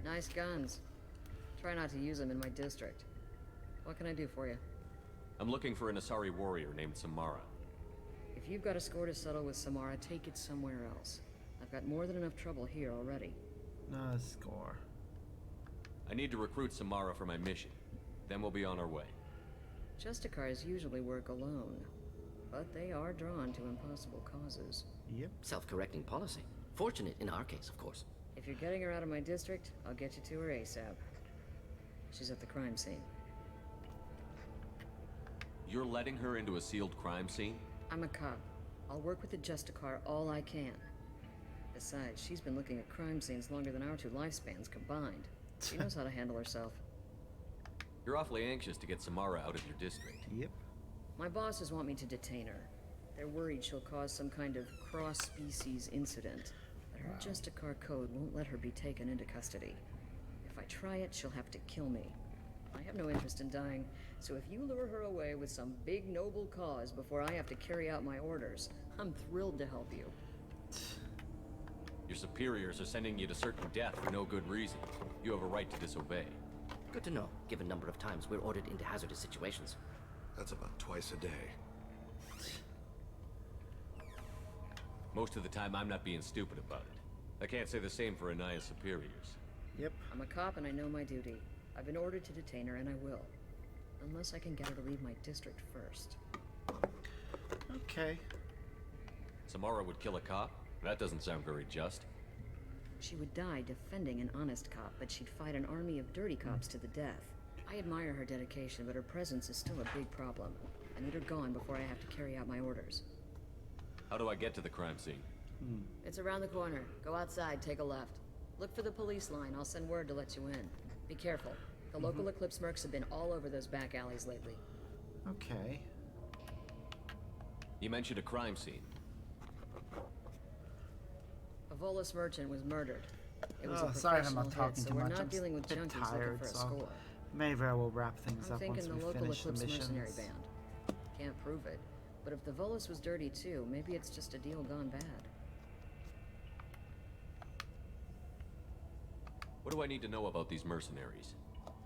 Nice guns. Try not to use them in my district. What can I do for you? I'm looking for an Asari warrior named Samara. If you've got a score to settle with Samara, take it somewhere else. I've got more than enough trouble here already. Not a score. I need to recruit Samara for my mission. Then we'll be on our way. Justicars usually work alone, but they are drawn to impossible causes. Yep. Self-correcting policy. Fortunate in our case, of course. If you're getting her out of my district, I'll get you to her ASAP. She's at the crime scene. You're letting her into a sealed crime scene? I'm a cop. I'll work with the Justicar all I can. Besides, she's been looking at crime scenes longer than our two lifespans combined. She knows how to handle herself. You're awfully anxious to get Samara out of your district. Yep. My bosses want me to detain her. They're worried she'll cause some kind of cross-species incident. But her Justicar code won't let her be taken into custody. If I try it, she'll have to kill me. I have no interest in dying, so if you lure her away with some big noble cause before I have to carry out my orders, I'm thrilled to help you. Your superiors are sending you to certain death for no good reason. You have a right to disobey. Good to know, given number of times we're ordered into hazardous situations. That's about twice a day. Most of the time, I'm not being stupid about it. I can't say the same for Anaya's superiors. Yep. I'm a cop and I know my duty. I've been ordered to detain her and I will. Unless I can get her to leave my district first. Okay. Samara would kill a cop? That doesn't sound very just. She would die defending an honest cop, but she'd fight an army of dirty cops to the death. I admire her dedication, but her presence is still a big problem. I need her gone before I have to carry out my orders. How do I get to the crime scene? It's around the corner. Go outside, take a left. Look for the police line. I'll send word to let you in. Be careful. The local Eclipse mercs have been all over those back alleys lately. Okay. You mentioned a crime scene. A Volus merchant was murdered. It was a sorry if I'm professional not talking hit, so too we're much. not I'm dealing with a bit junkies tired, looking for a so score. may very well wrap things I'm up once thinking we the local finish the Eclipse missions. mercenary band. Can't prove it, but if the Volus was dirty too, maybe it's just a deal gone bad. What do I need to know about these mercenaries?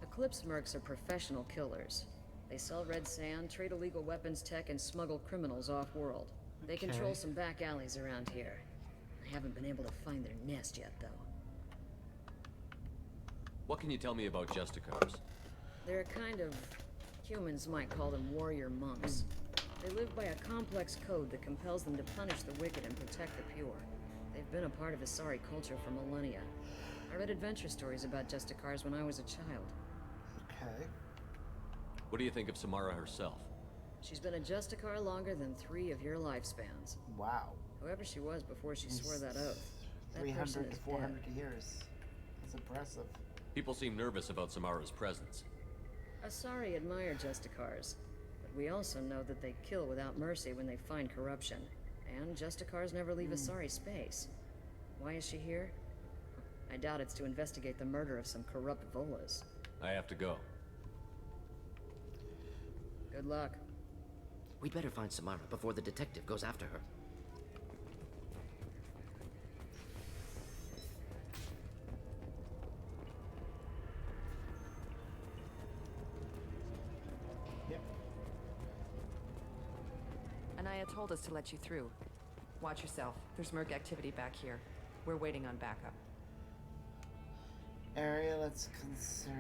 Eclipse mercs are professional killers. They sell red sand, trade illegal weapons tech, and smuggle criminals off-world. They Okay. control some back alleys around here. I haven't been able to find their nest yet, though. What can you tell me about Justicars? They're a kind of... humans might call them warrior monks. They live by a complex code that compels them to punish the wicked and protect the pure. They've been a part of Asari culture for millennia. I read adventure stories about Justicars when I was a child. Okay. What do you think of Samara herself? She's been a Justicar longer than 3 of your lifespans. Wow. Whoever she was before she swore that oath. That 300 person to is 400 dead. years. That's impressive. People seem nervous about Samara's presence. Asari admire Justicars, but we also know that they kill without mercy when they find corruption. And Justicars never leave Asari space. Why is she here? I doubt it's to investigate the murder of some corrupt Volas. I have to go. Good luck. We'd better find Samara before the detective goes after her. Yep. Anaya told us to let you through. Watch yourself. There's merc activity back here. We're waiting on backup. Area, let's conserve.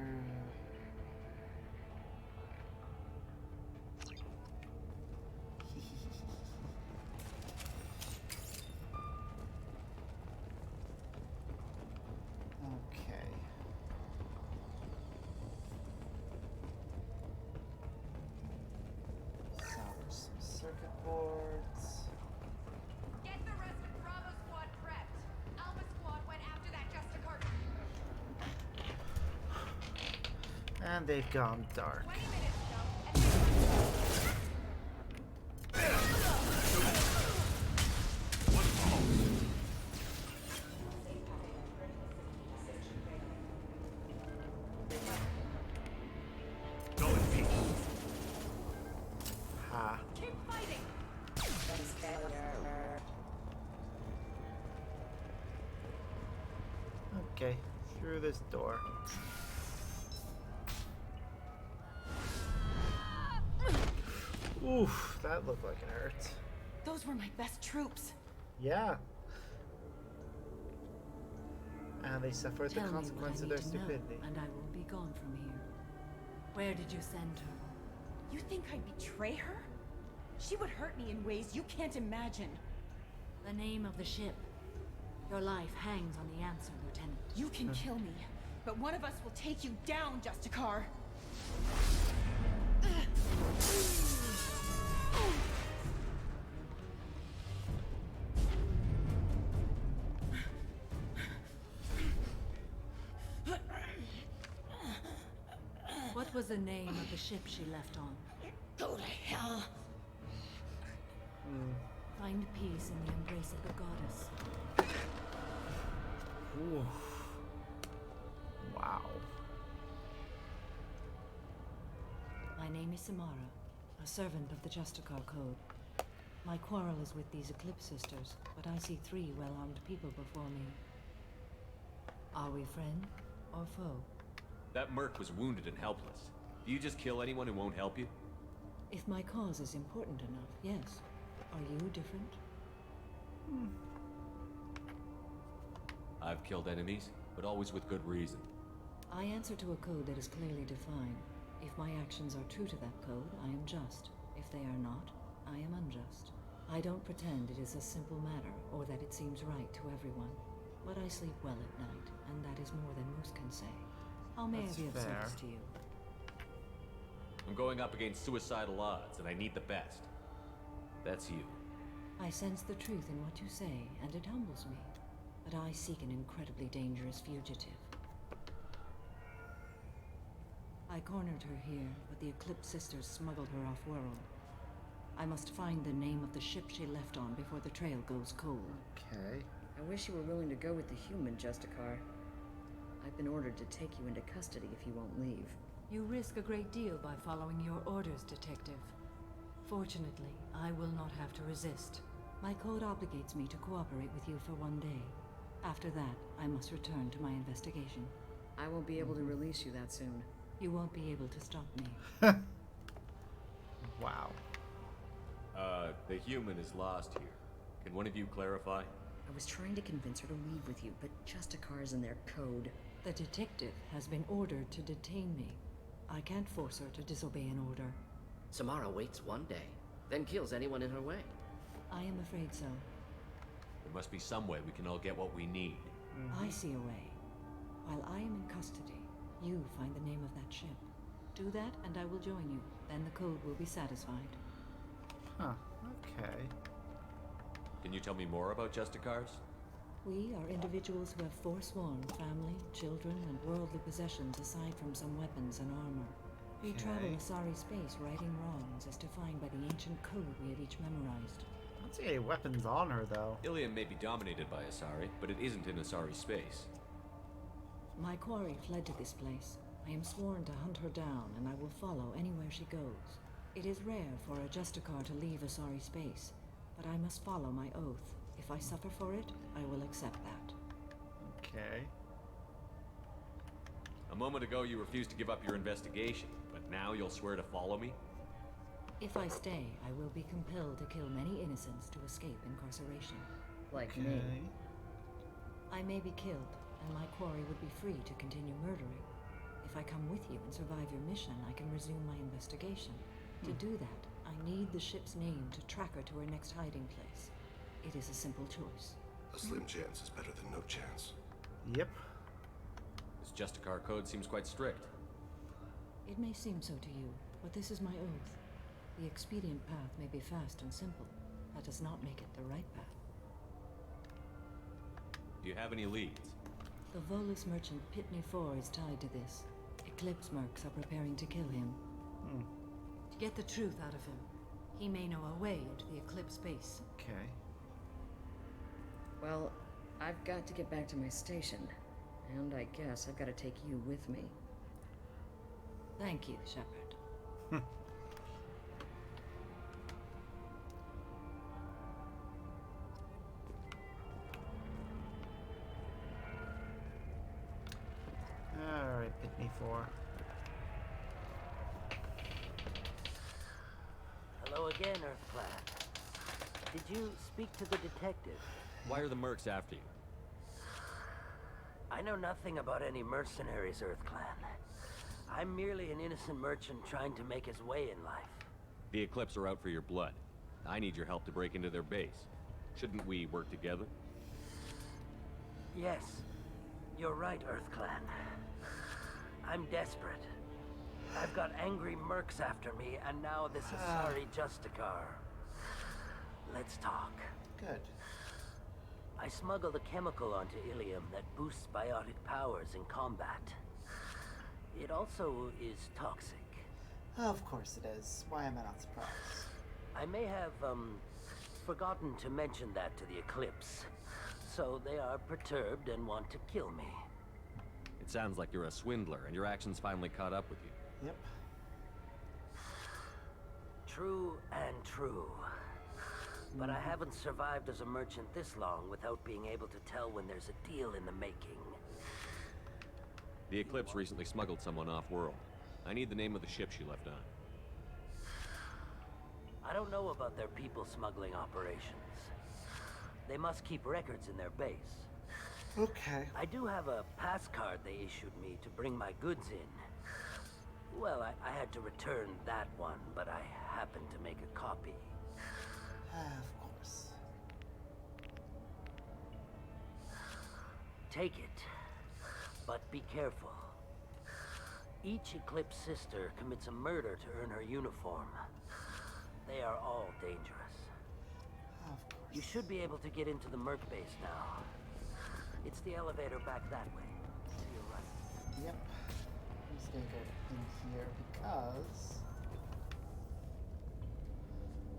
Okay. teleports. Get the rest of Bravo Squad prepped. Alpha Squad went after that Justicar. And they've gone dark. 20 minutes ago, Go in peace. Ha. keep fighting. Okay, through this door. Oof, that looked like it hurt. Those were my best troops. Yeah. And they suffered the Tell me what consequence I of their need to know, stupidity. and I will be gone from here. Where did you send her? You think I'd betray her? She would hurt me in ways you can't imagine. The name of the ship. Your life hangs on the answer, Lieutenant. You can kill me, but one of us will take you down, Justicar. What was the name of the ship she left on? Go to hell. Find peace in the embrace of the goddess. Ooh. Wow. My name is Samara, a servant of the Justicar Code. My quarrel is with these Eclipse Sisters, but I see 3 well-armed people before me. Are we friend or foe? That merc was wounded and helpless. Do you just kill anyone who won't help you? If my cause is important enough, yes. Are you different? I've killed enemies, but always with good reason. I answer to a code that is clearly defined. If my actions are true to that code, I am just. If they are not, I am unjust. I don't pretend it is a simple matter, or that it seems right to everyone. But I sleep well at night, and that is more than most can say. How may That's I be of fair. service to you? I'm going up against suicidal odds, and I need the best. That's you. I sense the truth in what you say, and it humbles me. But I seek an incredibly dangerous fugitive. I cornered her here, but the Eclipse Sisters smuggled her off-world. I must find the name of the ship she left on before the trail goes cold. Okay. I wish you were willing to go with the human, Justicar. I've been ordered to take you into custody if you won't leave. You risk a great deal by following your orders, Detective. Fortunately, I will not have to resist. My code obligates me to cooperate with you for 1 day. After that, I must return to my investigation. I won't be able to release you that soon. You won't be able to stop me. Wow. The human is lost here. Can one of you clarify? I was trying to convince her to leave with you, but Justicar's in their code. The detective has been ordered to detain me. I can't force her to disobey an order. Samara waits 1 day, then kills anyone in her way. I am afraid so. There must be some way we can all get what we need. I see a way. While I am in custody, you find the name of that ship. Do that, and I will join you. Then the code will be satisfied. Huh. Okay. Can you tell me more about Justicars? We are individuals who have forsworn family, children, and worldly possessions aside from some weapons and armor. We travel Asari space righting wrongs as defined by the ancient code we have each memorized. I don't see any weapons on her, though. Ilium may be dominated by Asari, but it isn't in Asari space. My quarry fled to this place. I am sworn to hunt her down, and I will follow anywhere she goes. It is rare for a Justicar to leave Asari space, but I must follow my oath. If I suffer for it, I will accept that. Okay. A moment ago you refused to give up your investigation, but now you'll swear to follow me? If I stay, I will be compelled to kill many innocents to escape incarceration. Like me. I may be killed, and my quarry would be free to continue murdering. If I come with you and survive your mission, I can resume my investigation. To do that, I need the ship's name to track her to her next hiding place. It is a simple choice. A slim chance is better than no chance. Yep. This Justicar code seems quite strict. It may seem so to you, but this is my oath. The expedient path may be fast and simple. That does not make it the right path. Do you have any leads? The Volus merchant Pitney 4 is tied to this. Eclipse mercs are preparing to kill him. To get the truth out of him, he may know a way into the Eclipse base. Okay. Well, I've got to get back to my station. And I guess I've got to take you with me. Thank you, Shepard. Alright, Pitney 4. Hello again, EarthClan. Did you speak to the detective? Why are the mercs after you? I know nothing about any mercenaries, EarthClan. I'm merely an innocent merchant trying to make his way in life. The Eclipse are out for your blood. I need your help to break into their base. Shouldn't we work together? Yes, you're right, EarthClan. I'm desperate. I've got angry mercs after me, and now this Asari Justicar. Let's talk. Good. I smuggled a chemical onto Ilium that boosts biotic powers in combat. It also is toxic. Of course it is. Why am I not surprised? I may have, forgotten to mention that to the Eclipse. So they are perturbed and want to kill me. It sounds like you're a swindler, and your actions finally caught up with you. Yep. True and true. But I haven't survived as a merchant this long without being able to tell when there's a deal in the making. The Eclipse recently smuggled someone off-world. I need the name of the ship she left on. I don't know about their people smuggling operations. They must keep records in their base. Okay. I do have a pass card they issued me to bring my goods in. Well, I had to return that one, but I happened to make a copy. Of course. Take it, but be careful. Each Eclipse sister commits a murder to earn her uniform. They are all dangerous. Of course. You should be able to get into the Merc base now. It's the elevator back that way. To your right. Yep. I'm just gonna go in here because...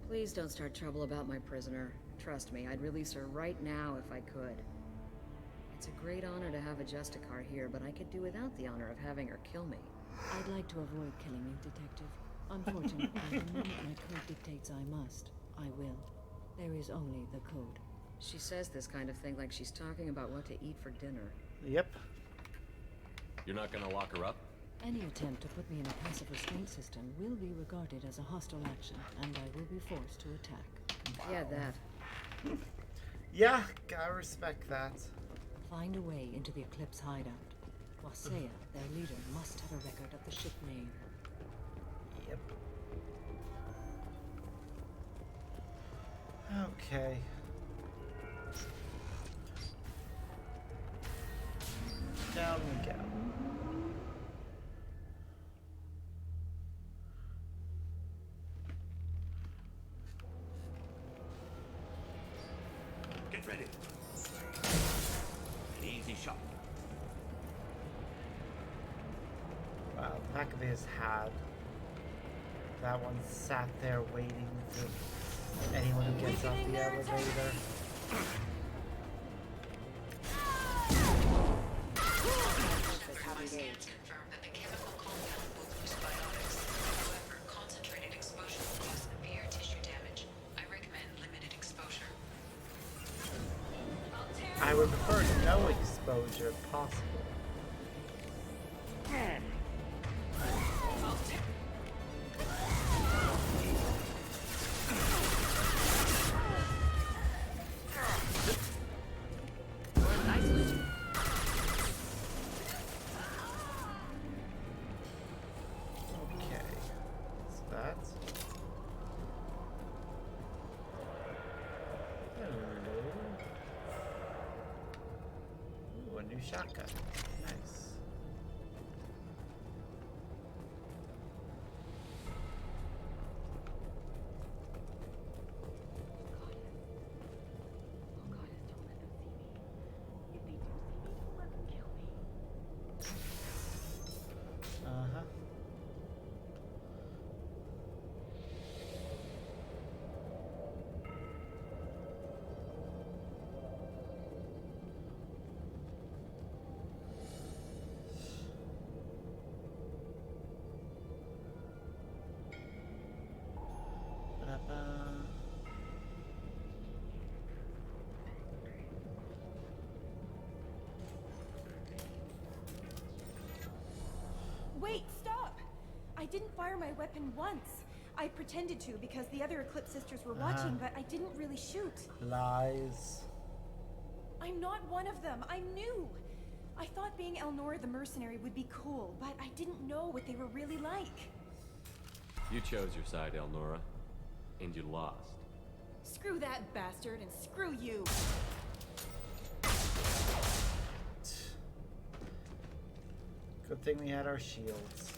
Please don't start trouble about my prisoner. Trust me, I'd release her right now if I could. It's a great honor to have a Justicar here, but I could do without the honor of having her kill me. I'd like to avoid killing you, Detective. Unfortunately, the moment my code dictates I must, I will. There is only the code. She says this kind of thing like she's talking about what to eat for dinner. Yep. You're not gonna lock her up? Any attempt to put me in a passive restraint system will be regarded as a hostile action, and I will be forced to attack. Wow. Yeah, that. Yeah, gotta respect that. Find a way into the Eclipse hideout. Wasea, their leader, must have a record of the ship name. Yep. Okay. Down we go. Get ready. An easy shot. Wow, the back of his had. That one sat there waiting for anyone who gets off the elevator. Scans confirm that the chemical compound will boost biotics. However, concentrated exposure will cause severe tissue damage. I recommend limited exposure. I would prefer no exposure if possible. Shotgun. Nice. Ba-ba-ba. Wait, stop! I didn't fire my weapon once. I pretended to because the other Eclipse sisters were watching, but I didn't really shoot. Lies. I'm not one of them. I'm new. I thought being Elnora the mercenary would be cool, but I didn't know what they were really like. You chose your side, Elnora, and you lost. Screw that bastard and screw you. Good thing we had our shields.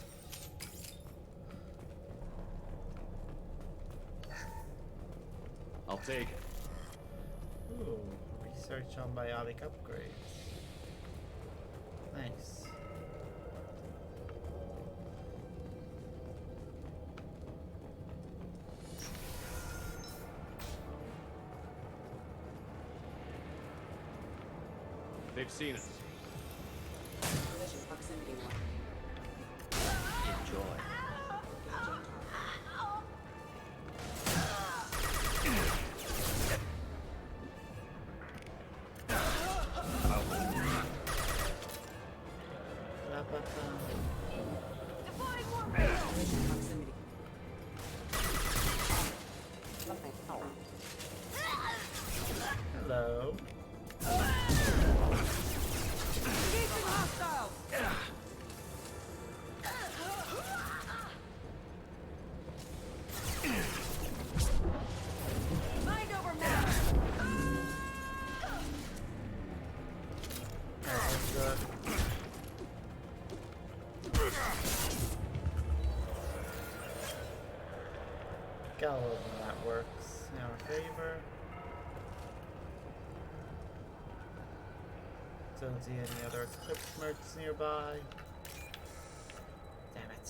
I'll take it. Ooh, research on biotic upgrades. Nice. They've seen us. Enjoy. Hello. Mind over matter. Gallows when that works in our favor. Don't see any other Eclipse mercs nearby. Damn it.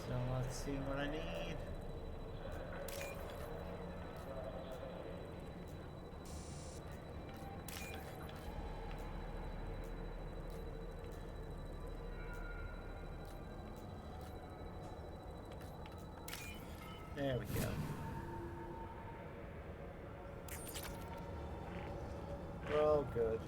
So let's see what I need. There we go. We're all good.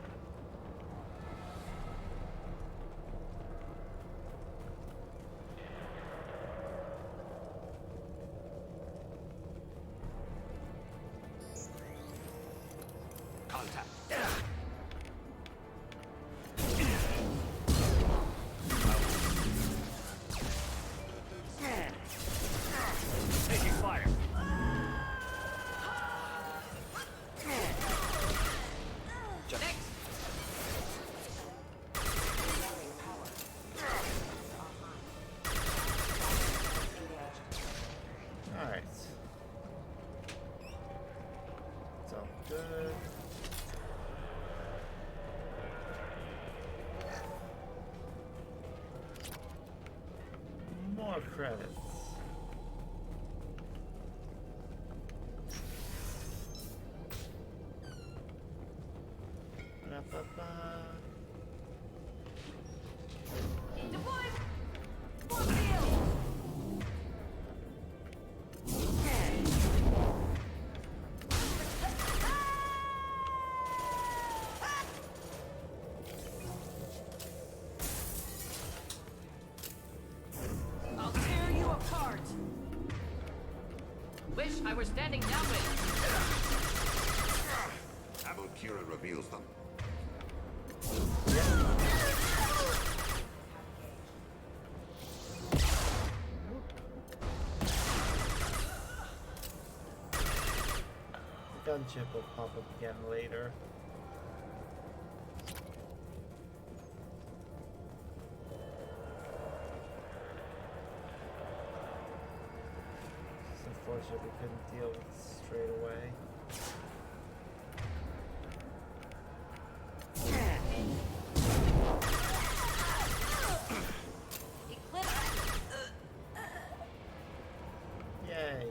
Contact. Taking fire. Alright. It's all good. More credits. Ba-ba-ba. I'll tear you apart. Wish I were standing downwind. Abu Kira reveals them. The gunship will pop up again later. It's unfortunate we couldn't deal with it straight away. Yay.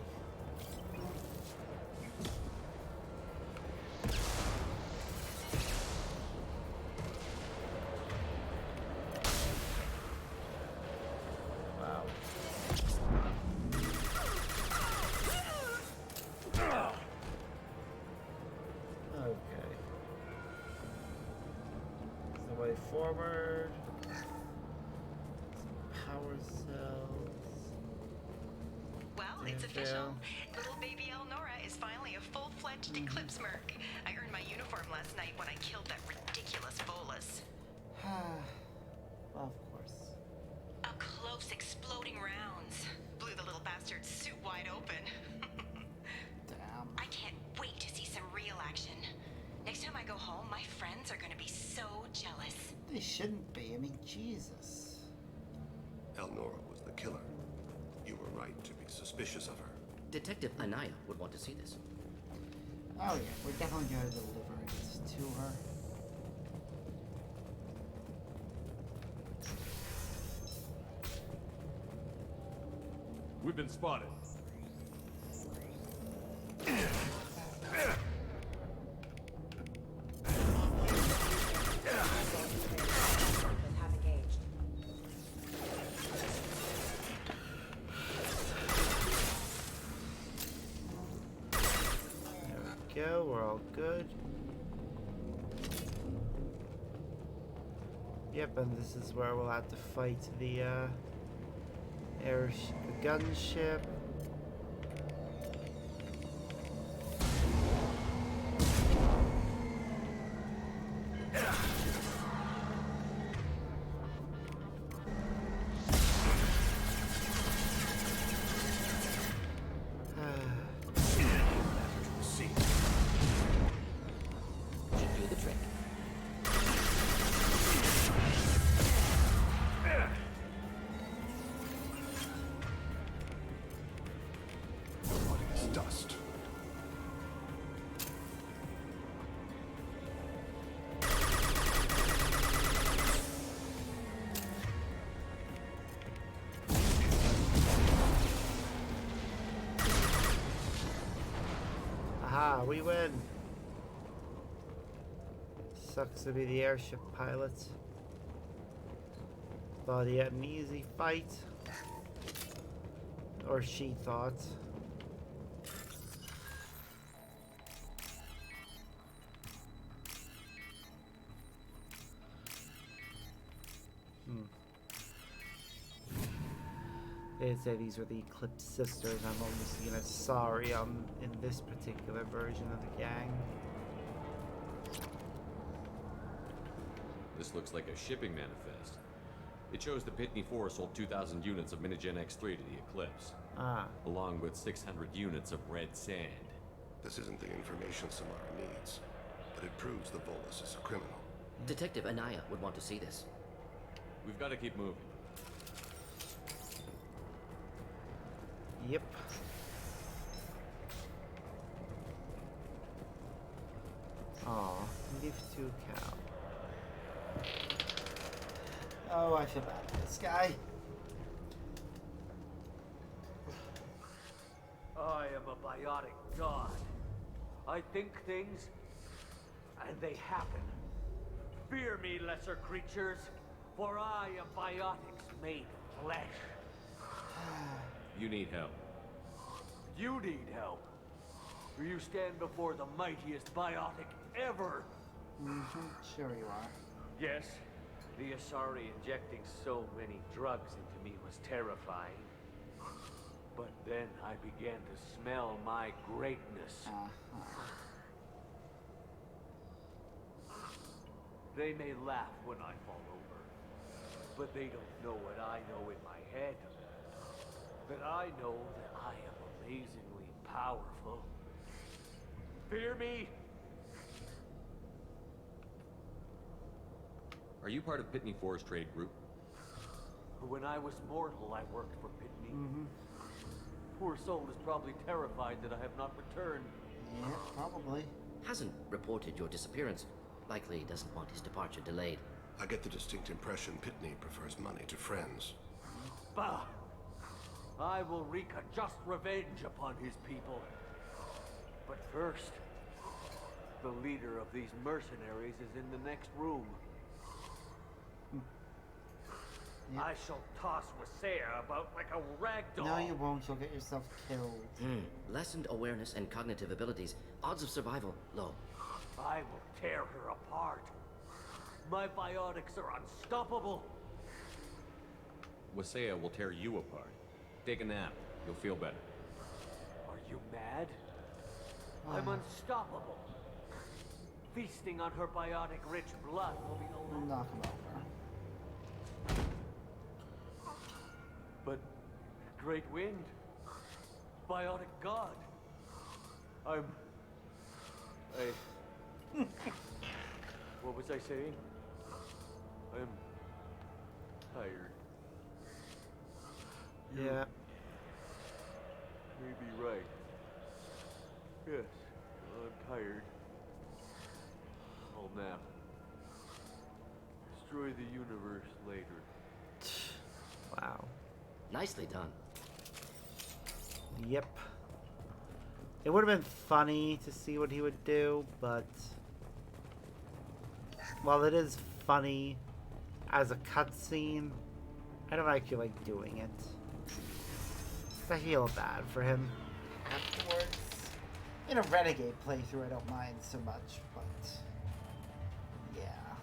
Okay. The way forward. Power cells. Well, it's official. Little baby Elnora is finally a full-fledged Eclipse Merc. I earned my uniform last night when I killed that ridiculous Volus. Well, of course. Up close, exploding rounds. Blew the little bastard's suit wide open. Damn. I can't wait to see some real action. Next time I go home, my friends are gonna be so jealous. They shouldn't be. I mean, Jesus. Elnora was the killer. You were right to be suspicious of her. Detective Anaya would want to see this. Oh yeah, we're definitely going to deliver it to her. We've been spotted. Go, we're all good. Yep, and this is where we'll have to fight the gunship. Dust. Aha, we win. Sucks to be the airship pilot. Thought he had an easy fight. Or she thought. They did say these were the Eclipse Sisters. I'm only seeing a sorry in this particular version of the gang. This looks like a shipping manifest. It shows the Pitney 4 sold 2,000 units of Minigen X3 to the Eclipse. Along with 600 units of red sand. This isn't the information Samara needs, but it proves the Volus is a criminal. Detective Anaya would want to see this. We've got to keep moving. Yep. Aw, leave to cow. Oh, I feel bad for this guy. I am a biotic god. I think things, and they happen. Fear me, lesser creatures, for I am biotics made flesh. You need help. You need help. For you stand before the mightiest biotic ever. Sure you are. Yes, the Asari injecting so many drugs into me was terrifying. But then I began to smell my greatness. They may laugh when I fall over, but they don't know what I know in my head. That I know that I am amazingly powerful. Fear me? Are you part of Pitney 4's trade group? When I was mortal, I worked for Pitney. Poor soul is probably terrified that I have not returned. Yeah, probably. Hasn't reported your disappearance. Likely doesn't want his departure delayed. I get the distinct impression Pitney prefers money to friends. Bah! I will wreak a just revenge upon his people. But first, the leader of these mercenaries is in the next room. I shall toss Wasea about like a rag doll. No, you won't. You'll get yourself killed. Lessened awareness and cognitive abilities. Odds of survival low. I will tear her apart. My biotics are unstoppable. Wasea will tear you apart. Take a nap. You'll feel better. Are you mad? I'm unstoppable. Feasting on her biotic-rich blood will be the Knock him over. But Great Wind, biotic god. What was I saying? I'm tired. Yeah. May be right. Yes, I'm tired. I'll nap. Destroy the universe later. Wow. Nicely done. Yep. It would have been funny to see what he would do, but while it is funny as a cutscene, I don't actually like doing it. I feel bad for him. Afterwards, in a Renegade playthrough, I don't mind so much, but yeah.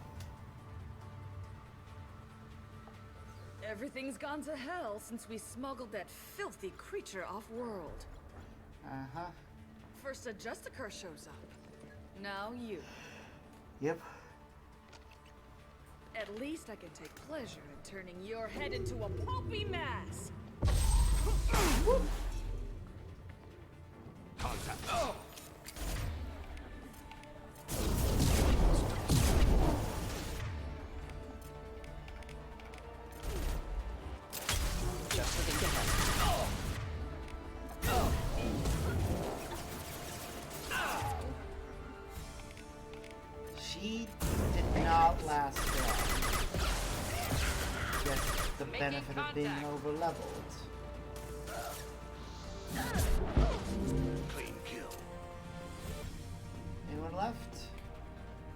Everything's gone to hell since we smuggled that filthy creature off-world. Uh-huh. First a Justicar shows up. Now you. Yep. At least I can take pleasure in turning your head into a pulpy mass. Contact. Oh. She did not last long. Just the benefit of being over-leveled. Clean kill. Anyone left?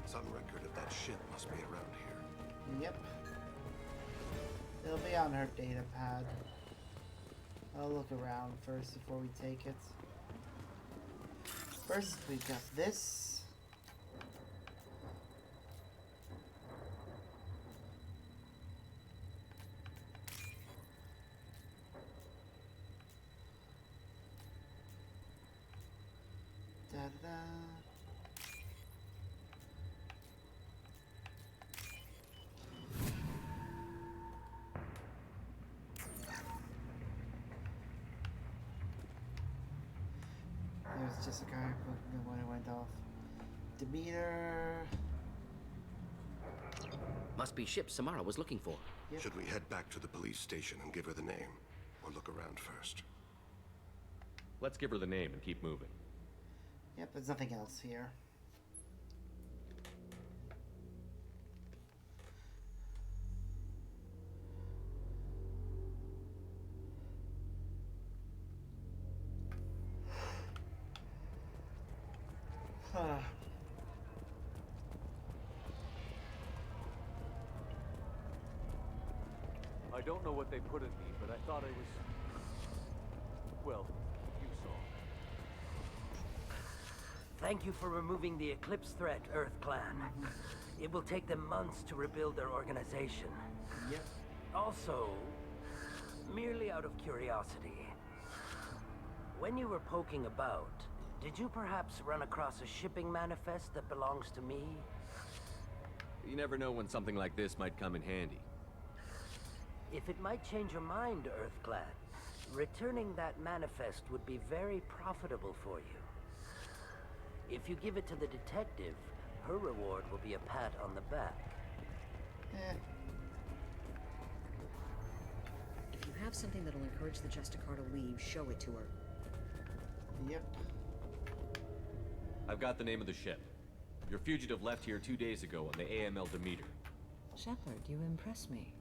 Some record of that ship must be around here. Yep. It'll be on her data pad. I'll look around first before we take it. First, we got this. Da-da-da. There's just a guy when it went off. Demeter. Must be ship Samara was looking for. Yep. Should we head back to the police station and give her the name? Or look around first? Let's give her the name and keep moving. Yep, there's nothing else here. I don't know what they put in me, but I thought I was... Well, you saw. Thank you for removing the Eclipse threat, Earth Clan. It will take them months to rebuild their organization. Yep. Also, merely out of curiosity, when you were poking about, did you perhaps run across a shipping manifest that belongs to me? You never know when something like this might come in handy. If it might change your mind, Earth Clan, returning that manifest would be very profitable for you. If you give it to the detective, her reward will be a pat on the back. If you have something that'll encourage the Justicar to leave, show it to her. Yep. I've got the name of the ship. Your fugitive left here 2 days ago on the AML Demeter. Shepard, you impress me.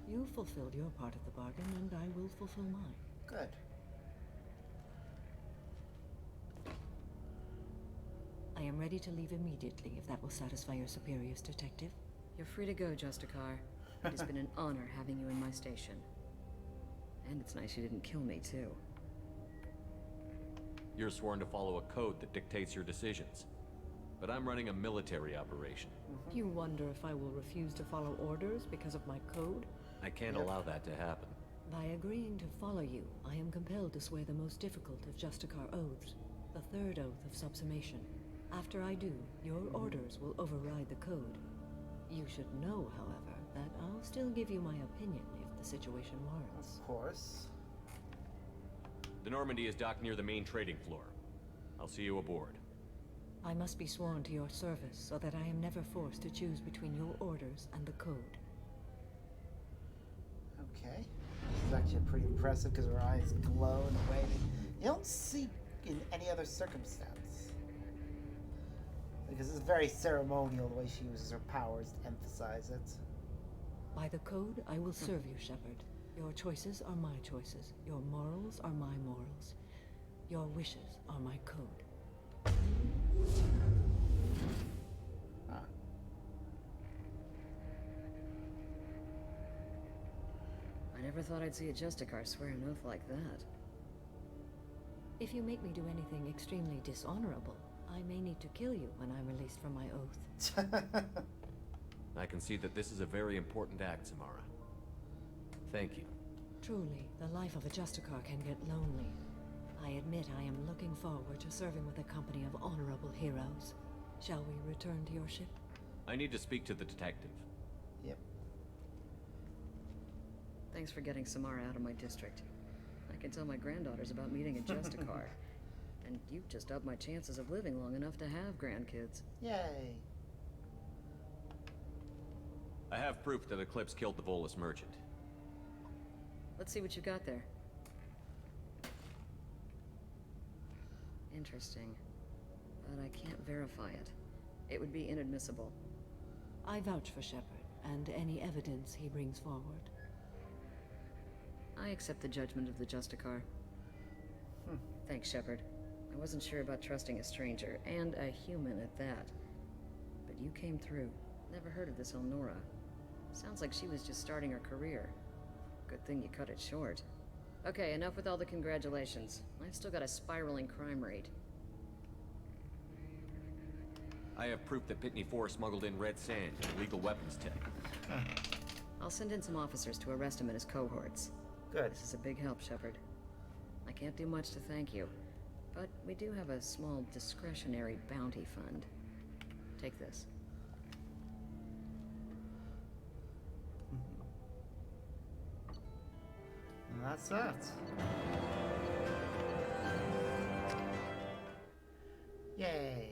You fulfilled your part of the bargain, and I will fulfill mine. Good. I am ready to leave immediately, if that will satisfy your superiors, Detective. You're free to go, Justicar. It has been an honor having you in my station. And it's nice you didn't kill me, too. You're sworn to follow a code that dictates your decisions. but I'm running a military operation. You wonder if I will refuse to follow orders because of my code? I can't allow that to happen. By agreeing to follow you, I am compelled to swear the most difficult of Justicar oaths, the third oath of subsumation. After I do, your orders will override the code. You should know, however, that I'll still give you my opinion if the situation warrants. Of course. The Normandy is docked near the main trading floor. I'll see you aboard. I must be sworn to your service so that I am never forced to choose between your orders and the code. Okay. This is actually pretty impressive because her eyes glow in a way that you don't see in any other circumstance. Because it's very ceremonial the way she uses her powers to emphasize it. By the code, I will serve you, Shepard. Your choices are my choices. Your morals are my morals. Your wishes are my code. I never thought I'd see a Justicar swear an oath like that. If you make me do anything extremely dishonorable, I may need to kill you when I'm released from my oath. I can see that this is a very important act, Samara. Thank you. Truly, the life of a Justicar can get lonely. I admit I am looking forward to serving with a company of honorable heroes. Shall we return to your ship? I need to speak to the detective. Yep. Thanks for getting Samara out of my district. I can tell my granddaughters about meeting a Justicar. And you've just upped my chances of living long enough to have grandkids. Yay. I have proof that Eclipse killed the Volus merchant. Let's see what you got there. Interesting. But I can't verify it. It would be inadmissible. I vouch for Shepard, and any evidence he brings forward. I accept the judgment of the Justicar. Thanks, Shepard. I wasn't sure about trusting a stranger, and a human at that. But you came through. Never heard of this Elnora. Sounds like she was just starting her career. Good thing you cut it short. Okay, enough with all the congratulations. I've still got a spiraling crime rate. I have proof that Pitney 4 smuggled in red sand and illegal weapons tech. I'll send in some officers to arrest him and his cohorts. Good. This is a big help, Shepard. I can't do much to thank you, but we do have a small discretionary bounty fund. Take this. And that's that. Yay.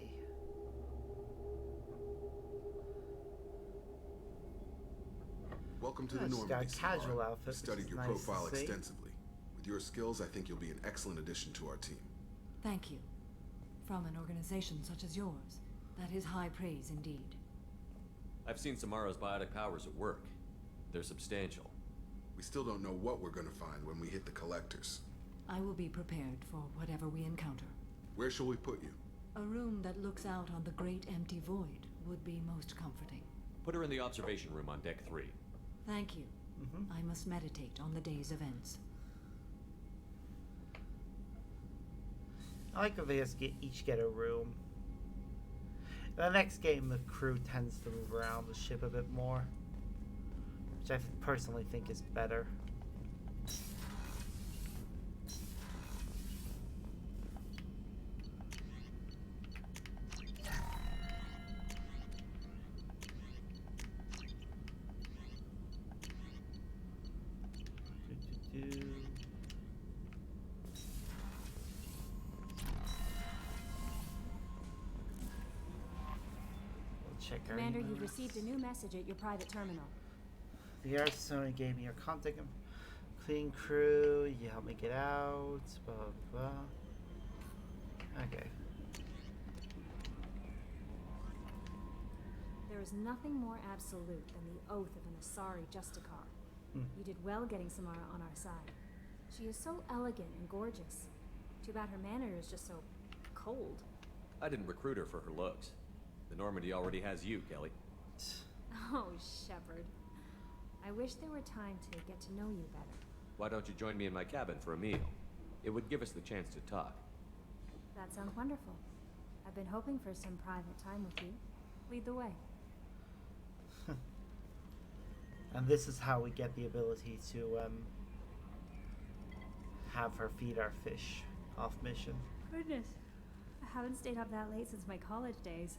Welcome to the She's Normandy, got a casual Samara. outfit, I've studied which is your nice profile to see. extensively. With your skills, I think you'll be an excellent addition to our team. Thank you. From an organization such as yours, that is high praise indeed. I've seen Samara's biotic powers at work. They're substantial. We still don't know what we're gonna find when we hit the collectors. I will be prepared for whatever we encounter. Where shall we put you? A room that looks out on the great empty void would be most comforting. Put her in the observation room on deck 3. Thank you. I must meditate on the day's events. I like that they just each get a room. In the next game, the crew tends to move around the ship a bit more, which I personally think is better. Check our Commander, emails. you've received a new message at your private terminal. The air Sony gave me your contact. Clean crew, you helped me get out. Blah blah blah. Okay. There is nothing more absolute than the oath of an Asari Justicar. You did well getting Samara on our side. She is so elegant and gorgeous. Too bad her manner is just so cold. I didn't recruit her for her looks. The Normandy already has you, Kelly. Oh, Shepard. I wish there were time to get to know you better. Why don't you join me in my cabin for a meal? It would give us the chance to talk. That sounds wonderful. I been hoping for some private time with you. Lead the way. And this is how we get the ability to have her feed our fish off mission. Goodness. I haven't stayed up that late since my college days.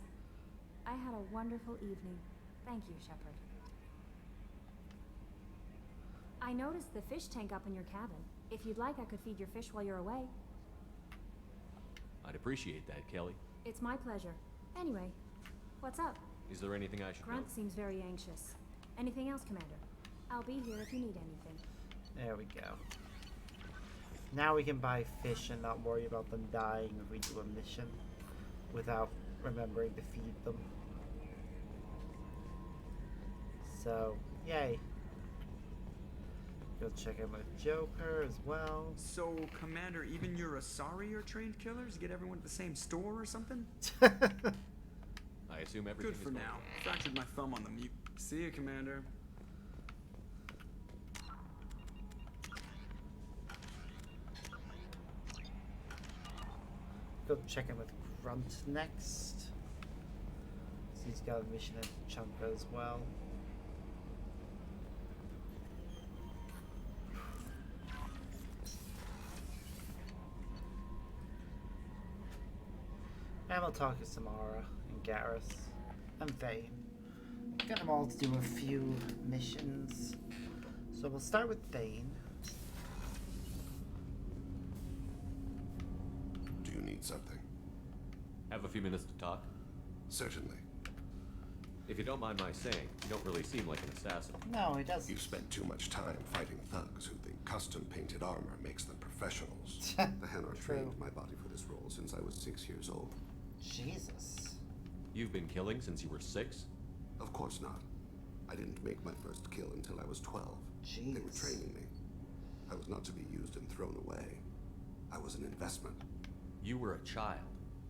I had a wonderful evening. Thank you, Shepard. I noticed the fish tank up in your cabin. If you'd like, I could feed your fish while you're away. I'd appreciate that, Kelly. It's my pleasure. Anyway, what's up? Is there anything I should know? Grunt seems very anxious. Anything else, Commander? I'll be here if you need anything. There we go. Now we can buy fish and not worry about them dying if we do a mission without remembering to feed them. So, yay. Go check in with Joker as well. So, Commander, even your Asari are trained killers? Get everyone at the same store or something? I assume everything Good is for going now. well. Fractured my thumb on the mute. See you, Commander. Go check in with Grunt next. So he's got a mission at Chunka as well. And we'll talk to Samara and Garrus and Thane. Get them all to do a few missions. So we'll start with Thane. Do you need something? Have a few minutes to talk? Certainly. If you don't mind my saying, you don't really seem like an assassin. No, he doesn't. You've spent too much time fighting thugs who think custom-painted armor makes them professionals. The Hanar trained my body for this role since I was 6 years old. Jesus. You've been killing since you were 6? Of course not. I didn't make my first kill until I was 12. Jeez. They were training me. I was not to be used and thrown away. I was an investment. You were a child,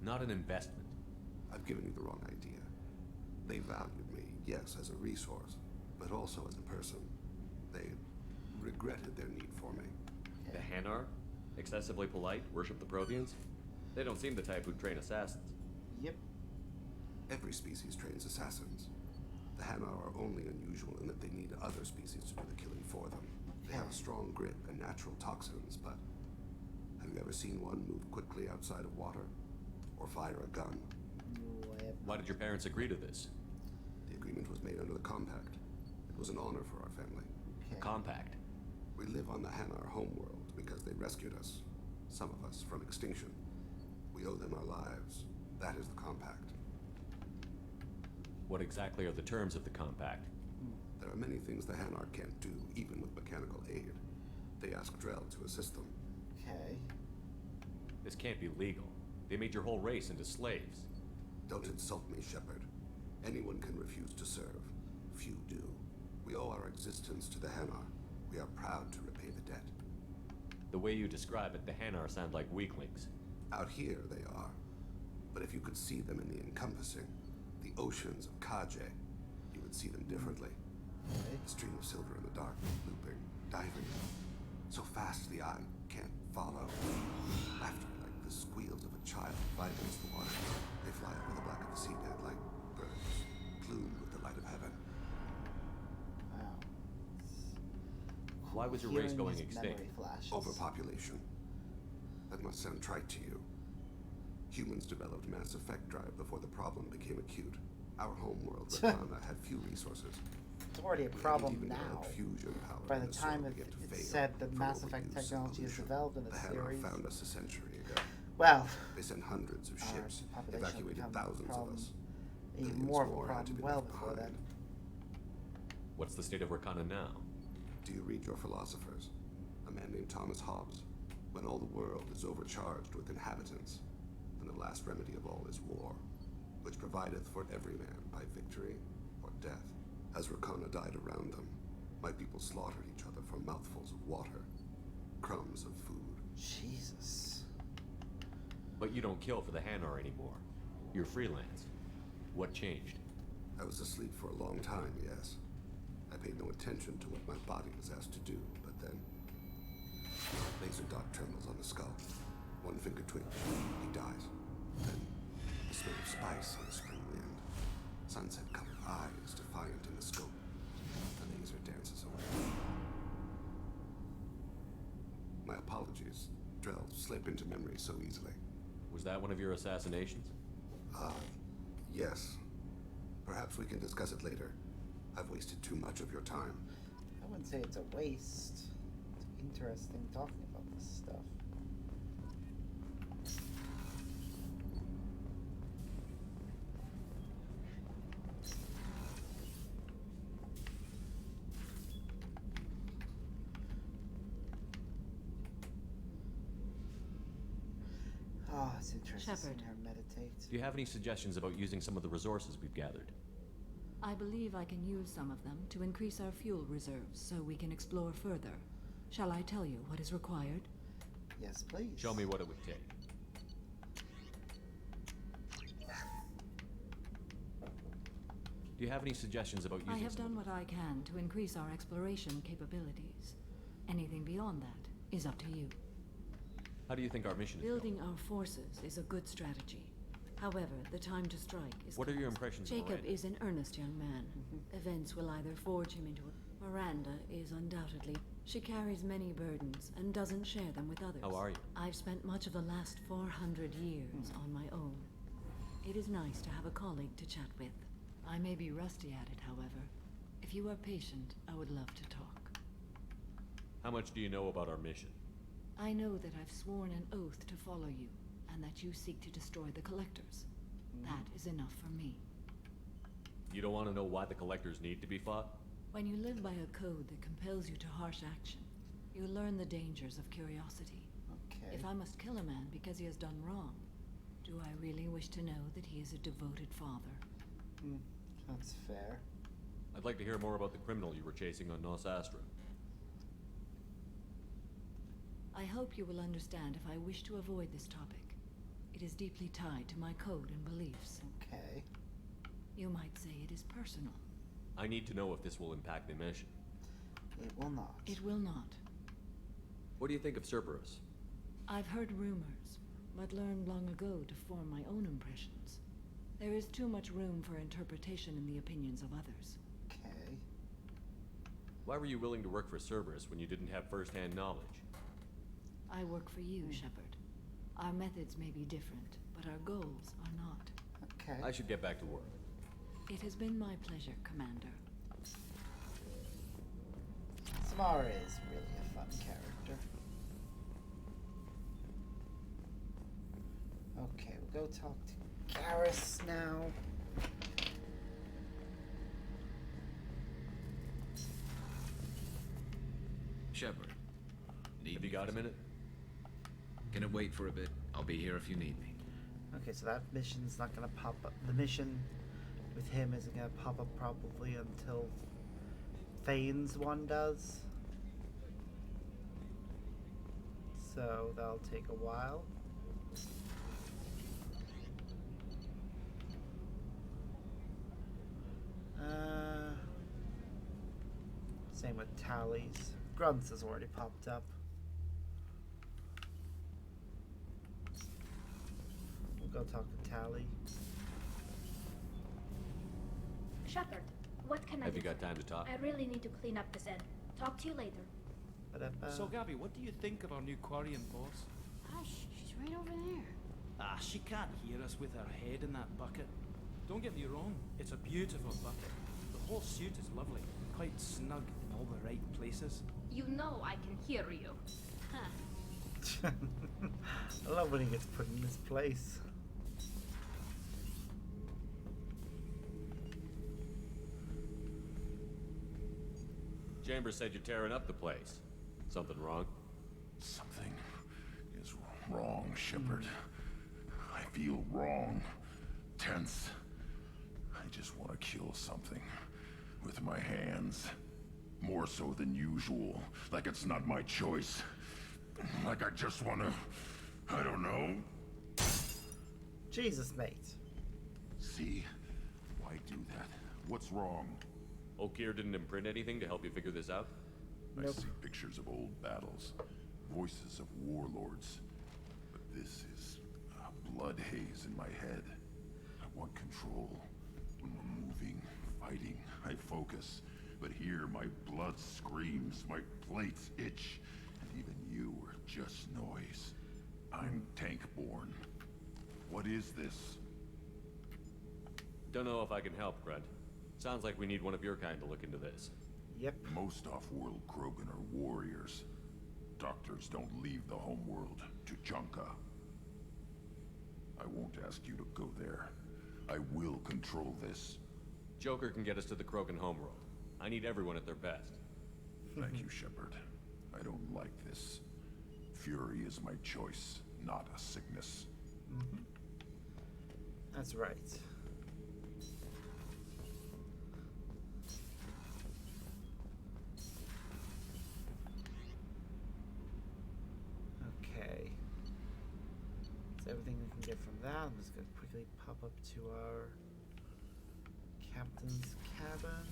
not an investment. I've given you the wrong idea. They valued me, yes, as a resource, but also as a person. They regretted their need for me. The Hanar? Excessively polite, worship the Protheans? They don't seem the type who'd train assassins. Yep. Every species trains assassins. The Hanar are only unusual in that they need other species to do the killing for them. They have a strong grip and natural toxins, but have you ever seen one move quickly outside of water? Or fire a gun? Why did your parents agree to this? The agreement was made under the Compact. It was an honor for our family. The Compact? We live on the Hanar homeworld because they rescued us, some of us, from extinction. We owe them our lives. That is the Compact. What exactly are the terms of the Compact? There are many things the Hanar can't do, even with mechanical aid. They ask Drell to assist them. Okay. This can't be legal. They made your whole race into slaves. Don't insult me, Shepard. Anyone can refuse to serve. Few do. We owe our existence to the Hanar. We are proud to repay the debt. The way you describe it, the Hanar sound like weaklings. Out here, they are. But if you could see them in the encompassing, the oceans of Kaje, you would see them differently. A stream of silver in the dark, looping, diving. So fast the eye can't follow. Laughter like the squeals of a child vibrates the water. They fly over the black of the seabed like birds, plumed with the light of heaven. Wow. Why was your race going extinct? Overpopulation. That must sound trite to you. Humans developed Mass Effect drive before the problem became acute. Our homeworld, Rakana, had few resources. It's already a problem now. Fusion power By the time it said the Mass Effect technology is developed in the series. The Hanar found us a century ago. Well, they sent hundreds of ships, population evacuated thousands of us. Even Billions more of a had to problem be well left before behind. then. What's the state of Rakana now? Do you read your philosophers? A man named Thomas Hobbes. When all the world is overcharged with inhabitants, then the last remedy of all is war, which provideth for every man by victory or death. As Rakana died around them, my people slaughtered each other for mouthfuls of water, crumbs of food. Jesus. But you don't kill for the Hanar anymore. You're freelance. What changed? I was asleep for a long time, yes. I paid no attention to what my body was asked to do, but then laser dot trembles on the skull. One finger twitch, he dies. Then the spice on the spring wind. Sunset-colored eyes, defiant in the scope. The laser dances away. My apologies. Drell slip into memory so easily. Was that one of your assassinations? Yes. Perhaps we can discuss it later. I've wasted too much of your time. I wouldn't say it's a waste. It's interesting talking about this stuff. Oh, it's interesting seeing her meditate. Do you have any suggestions about using some of the resources we've gathered? I believe I can use some of them to increase our fuel reserves so we can explore further. Shall I tell you what is required? Yes, please. Show me what it would take. Do you have any suggestions about using I have done what I can to increase our exploration capabilities. Anything beyond that is up to you. How do you think our mission is Building our forces is a good strategy. However, the time to strike is What are your close. impressions of Jacob Miranda? is an earnest young man. Events will either forge him into a... Miranda is undoubtedly... She carries many burdens and doesn't share them with others. How are you? I've spent much of the last 400 years on my own. It is nice to have a colleague to chat with. I may be rusty at it, however. If you are patient, I would love to talk. How much do you know about our mission? I know that I've sworn an oath to follow you, and that you seek to destroy the Collectors. That is enough for me. You don't want to know why the Collectors need to be fought? When you live by a code that compels you to harsh action, you learn the dangers of curiosity. Okay. If I must kill a man because he has done wrong, do I really wish to know that he is a devoted father? That's fair. I'd like to hear more about the criminal you were chasing on Nos Astra. I hope you will understand if I wish to avoid this topic. It is deeply tied to my code and beliefs. Okay. You might say it is personal. I need to know if this will impact the mission. It will not. It will not. What do you think of Cerberus? I've heard rumors, but learned long ago to form my own impressions. There is too much room for interpretation in the opinions of others. Okay. Why were you willing to work for Cerberus when you didn't have first-hand knowledge? I work for you, Shepard. Our methods may be different, but our goals are not. Okay. I should get back to work. It has been my pleasure, Commander. Samara is really a fun character. Okay, we'll go talk to Garrus now. Shepard. Have you got a minute? Can it wait for a bit? I'll be here if you need me. Okay, so that mission's not gonna pop up. The mission with him isn't gonna pop up probably until Thane's one does. So that'll take a while. Same with Tally's. Grunts has already popped up. We'll go talk to Tally. Shepard, what can I do? Have you got time to talk? I really need to clean up this end. Talk to you later. So, Gabby, what do you think of our new Quarian boss? Hush, she's right over there. Ah, she can't hear us with her head in that bucket. Don't get me wrong, it's a beautiful bucket. The whole suit is lovely, quite snug in all the right places. You know I can hear you. Huh. I love when he gets put in his place. Chambers said you're tearing up the place. Something wrong? Something is wrong, Shepard. I feel wrong. Tense. I just want to kill something. With my hands. More so than usual. Like it's not my choice. Like I just want to... I don't know. Jesus, mate. See? Why do that? What's wrong? Okeer didn't imprint anything to help you figure this out? I see pictures of old battles. Voices of warlords. But this is a blood haze in my head. I control. When we're moving, fighting, I focus. But here, my blood screams, my plates itch, and even you are just noise. I'm tank-born. What is this? Don't know if I can help, Grunt. Sounds like we need one of your kind to look into this. Yep. Most off-world Krogan are warriors. Doctors don't leave the homeworld to Junka. I won't ask you to go there. I will control this. Joker can get us to the Krogan homeworld. I need everyone at their best. Thank you, Shepard. I don't like this. Fury is my choice, not a sickness. That's right. Okay. That's everything we can get from that. I'm just gonna quickly pop up to our captain's cabin.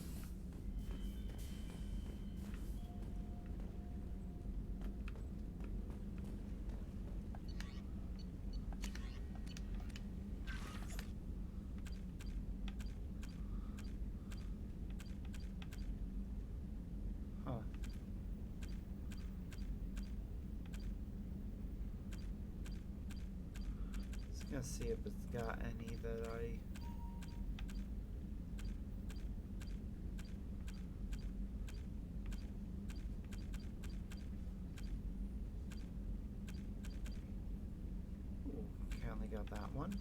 Gonna see if it's got any that I okay, only got that one.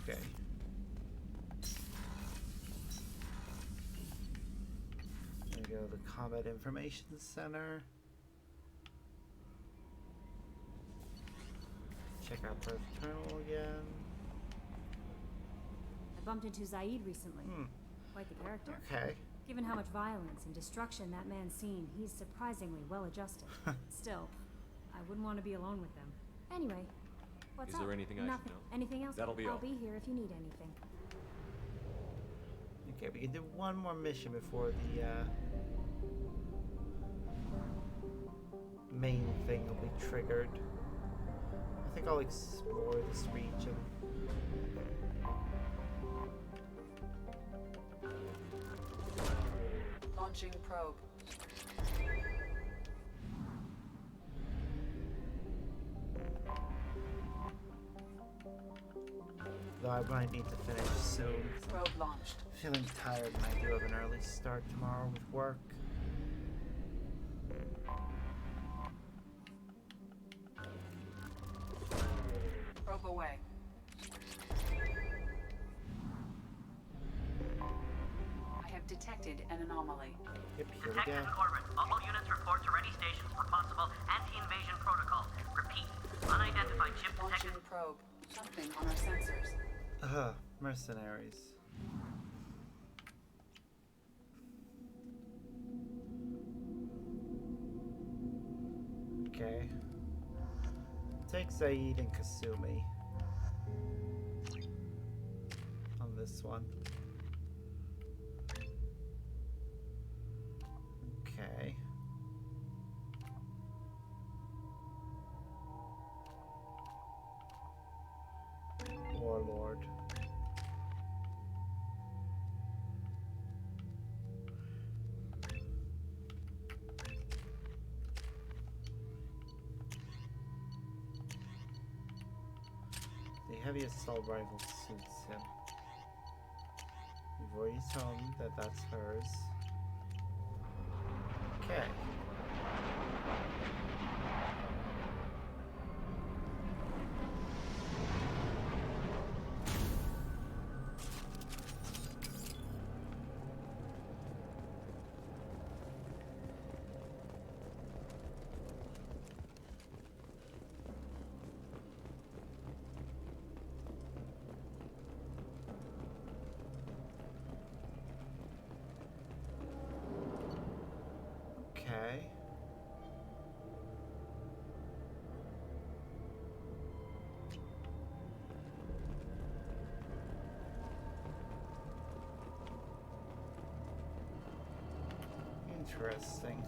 Okay. There we go, the Combat Information Center. Check out Perth Terminal again. I bumped into Zaid recently. Quite the character. Okay. Given how much violence and destruction that man's seen, he's surprisingly well adjusted. Still, I wouldn't want to be alone with them. Anyway, what's up? Is there anything I should Nothing. know? Anything else? That'll be all. I'll be here if you need anything. Okay, we can do one more mission before the main thing will be triggered. I think I'll explore this region. Launching probe. Though I might need to finish soon. Probe launched. Feeling tired, and I do have an early start tomorrow with work. Probe away. I have detected an anomaly. Yep, here we Detected go. in orbit. All units report to ready stations for possible anti-invasion protocol. Repeat. Unidentified ship detected. Launching probe. Something on our sensors. Mercenaries. Okay. Take Zaid and Kasumi on this one. Okay. Warlord. The heavy assault rifle suits him. We've already told him that that's hers. Okay. Interesting.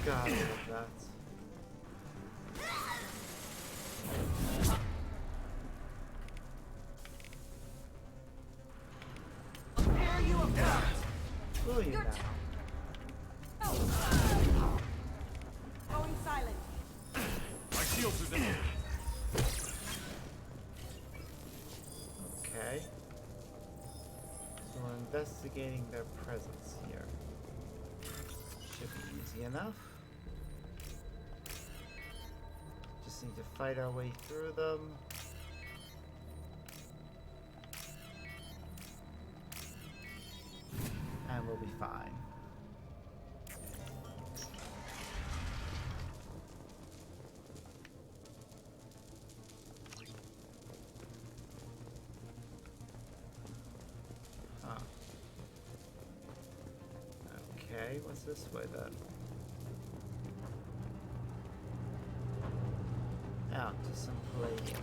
God, I love that. Will you now? Going silent. My shields are down. Okay. So we're investigating their presence here. Should be easy enough. Just need to fight our way through them. And we'll be fine. Huh. Okay, what's this way then? Out to some palladium.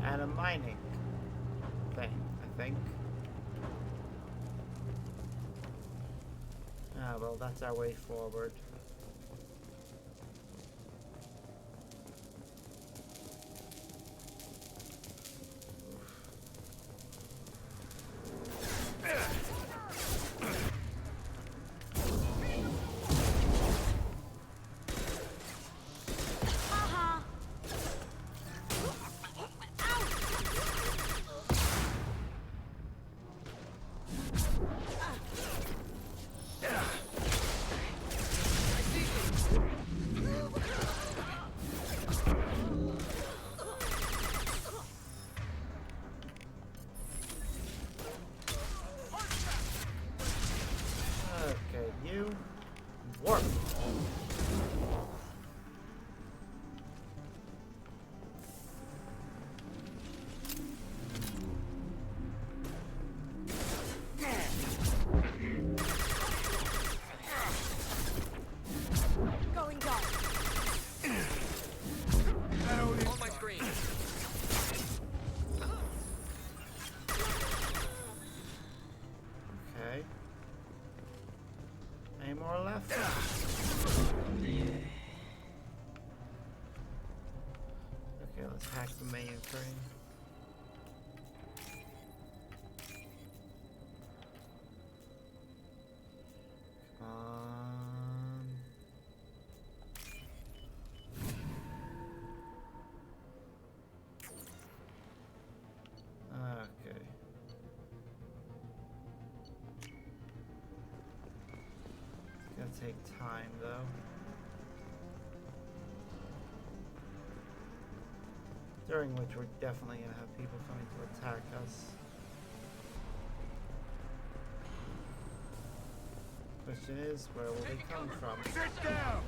And a mining thing, I think. Ah, well, that's our way forward. More left. Okay, let's hack the mainframe. Come on. Okay. Gonna take time though. During which we're definitely gonna have people coming to attack us. Question is, where will they come from? Sit down!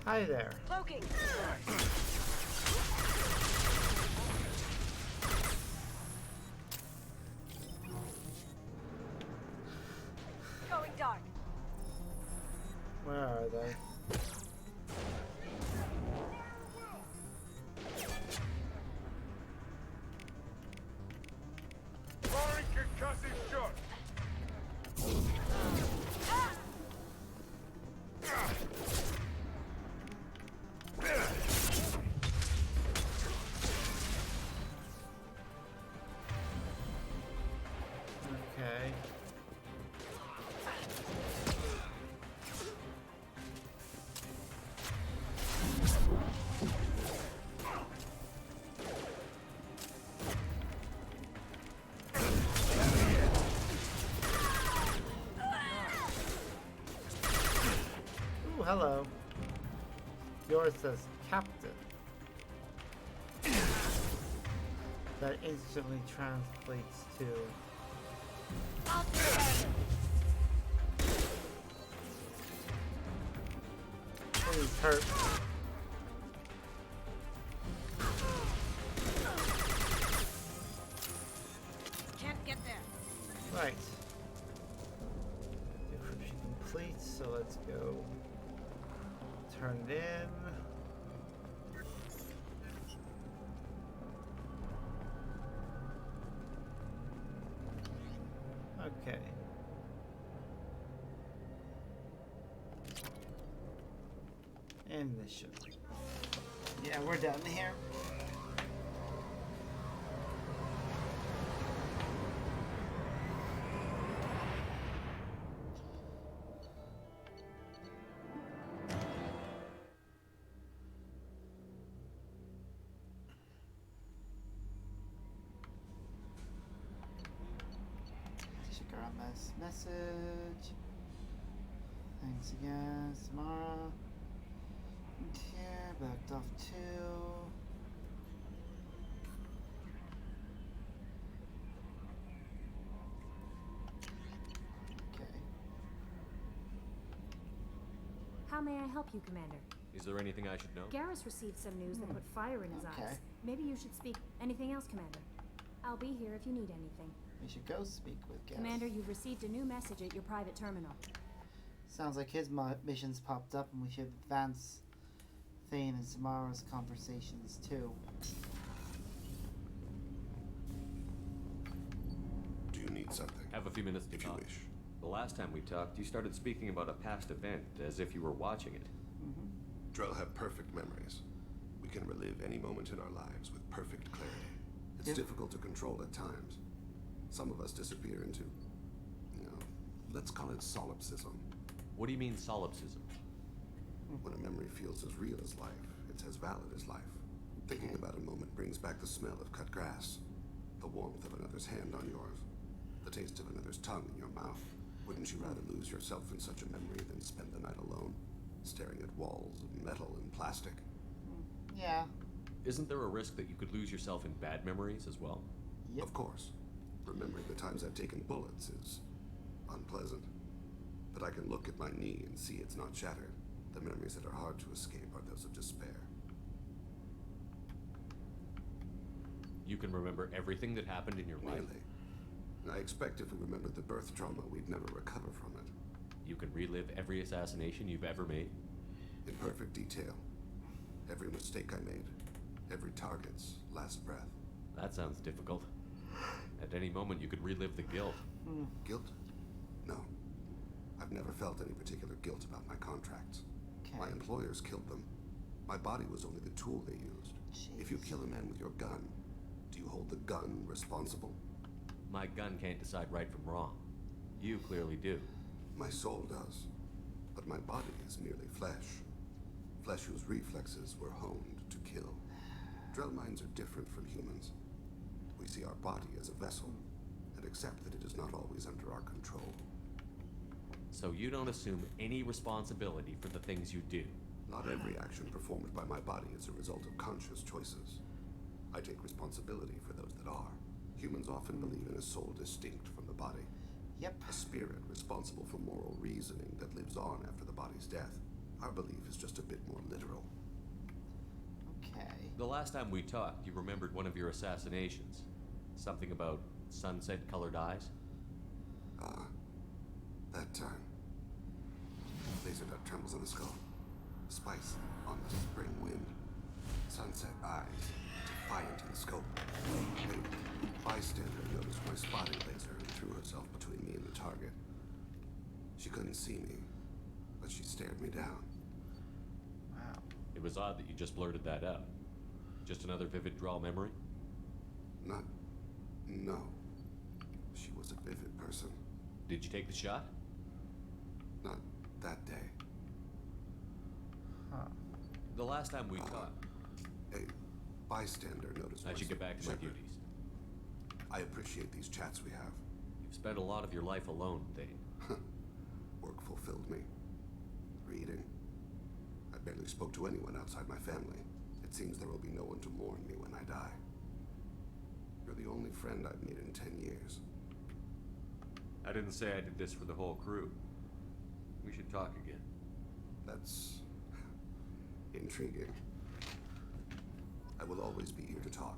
Hi there. Cloaking. Going dark. Where are they? Firing concussive shot! Okay. Ooh, hello. Yours says Captain. that instantly translates to... He's hurt. Can't get there. Right. Decryption complete, so let's go turn it in. Okay. And this should. Yeah, we're done here. Check our message. Thanks again, Samara. Here, backed off 2. Okay. How may I help you, Commander? Is there anything I should know? Garrus received some news that put fire in his eyes. Maybe you should speak. Anything else, Commander? I'll be here if you need anything. We should go speak with Garrus. Commander, you've received a new message at your private terminal. Sounds like his missions popped up and we should advance Thane and Samara's conversations too. Do you need something? Have a few minutes to talk. If you wish. The last time we talked, you started speaking about a past event as if you were watching it. Drell have perfect memories. We can relive any moment in our lives with perfect clarity. It's difficult to control at times. Some of us disappear into, let's call it solipsism. What do you mean solipsism? When a memory feels as real as life, it's as valid as life. Thinking about a moment brings back the smell of cut grass, the warmth of another's hand on yours, the taste of another's tongue in your mouth. Wouldn't you rather lose yourself in such a memory than spend the night alone, staring at walls of metal and plastic? Yeah. Isn't there a risk that you could lose yourself in bad memories as well? Of course. Remembering the times I've taken bullets is unpleasant. But I can look at my knee and see it's not shattered. The memories that are hard to escape are those of despair. You can remember everything that happened in your life? I expect if we remembered the birth trauma, we'd never recover from it. You can relive every assassination you've ever made? In perfect detail. Every mistake I made. Every target's last breath. That sounds difficult. At any moment, you could relive the guilt. Guilt? No. I've never felt any particular guilt about my contracts. My employers killed them. My body was only the tool they used. If you kill a man with your gun, do you hold the gun responsible? My gun can't decide right from wrong. You clearly do. My soul does. But my body is merely flesh. Flesh whose reflexes were honed to kill. Drell minds are different from humans. We see our body as a vessel, and accept that it is not always under our control. So you don't assume any responsibility for the things you do? Not every action performed by my body is a result of conscious choices. I take responsibility for those that are. Humans often believe in a soul distinct from the body. A spirit responsible for moral reasoning that lives on after the body's death. Our belief is just a bit more literal. The last time we talked, you remembered one of your assassinations. Something about sunset-colored eyes? That time. Laser dot trembles on the skull. Spice on the spring wind. Sunset eyes, defiant in the scope. A bystander noticed my spotting laser and threw herself between me and the target. She couldn't see me, but she stared me down. Wow. It was odd that you just blurted that out. Just another vivid Drell memory? No. She was a vivid person. Did you take the shot? Not that day. The last time we talked. A bystander noticed. I should get back to my duties. I appreciate these chats we have. You've spent a lot of your life alone, Thane. Work fulfilled me. Reading. I barely spoke to anyone outside my family. It seems there will be no one to mourn me when I die. You're the only friend I've made in 10 years. I didn't say I did this for the whole crew. We should talk again. That's intriguing. I will always be here to talk.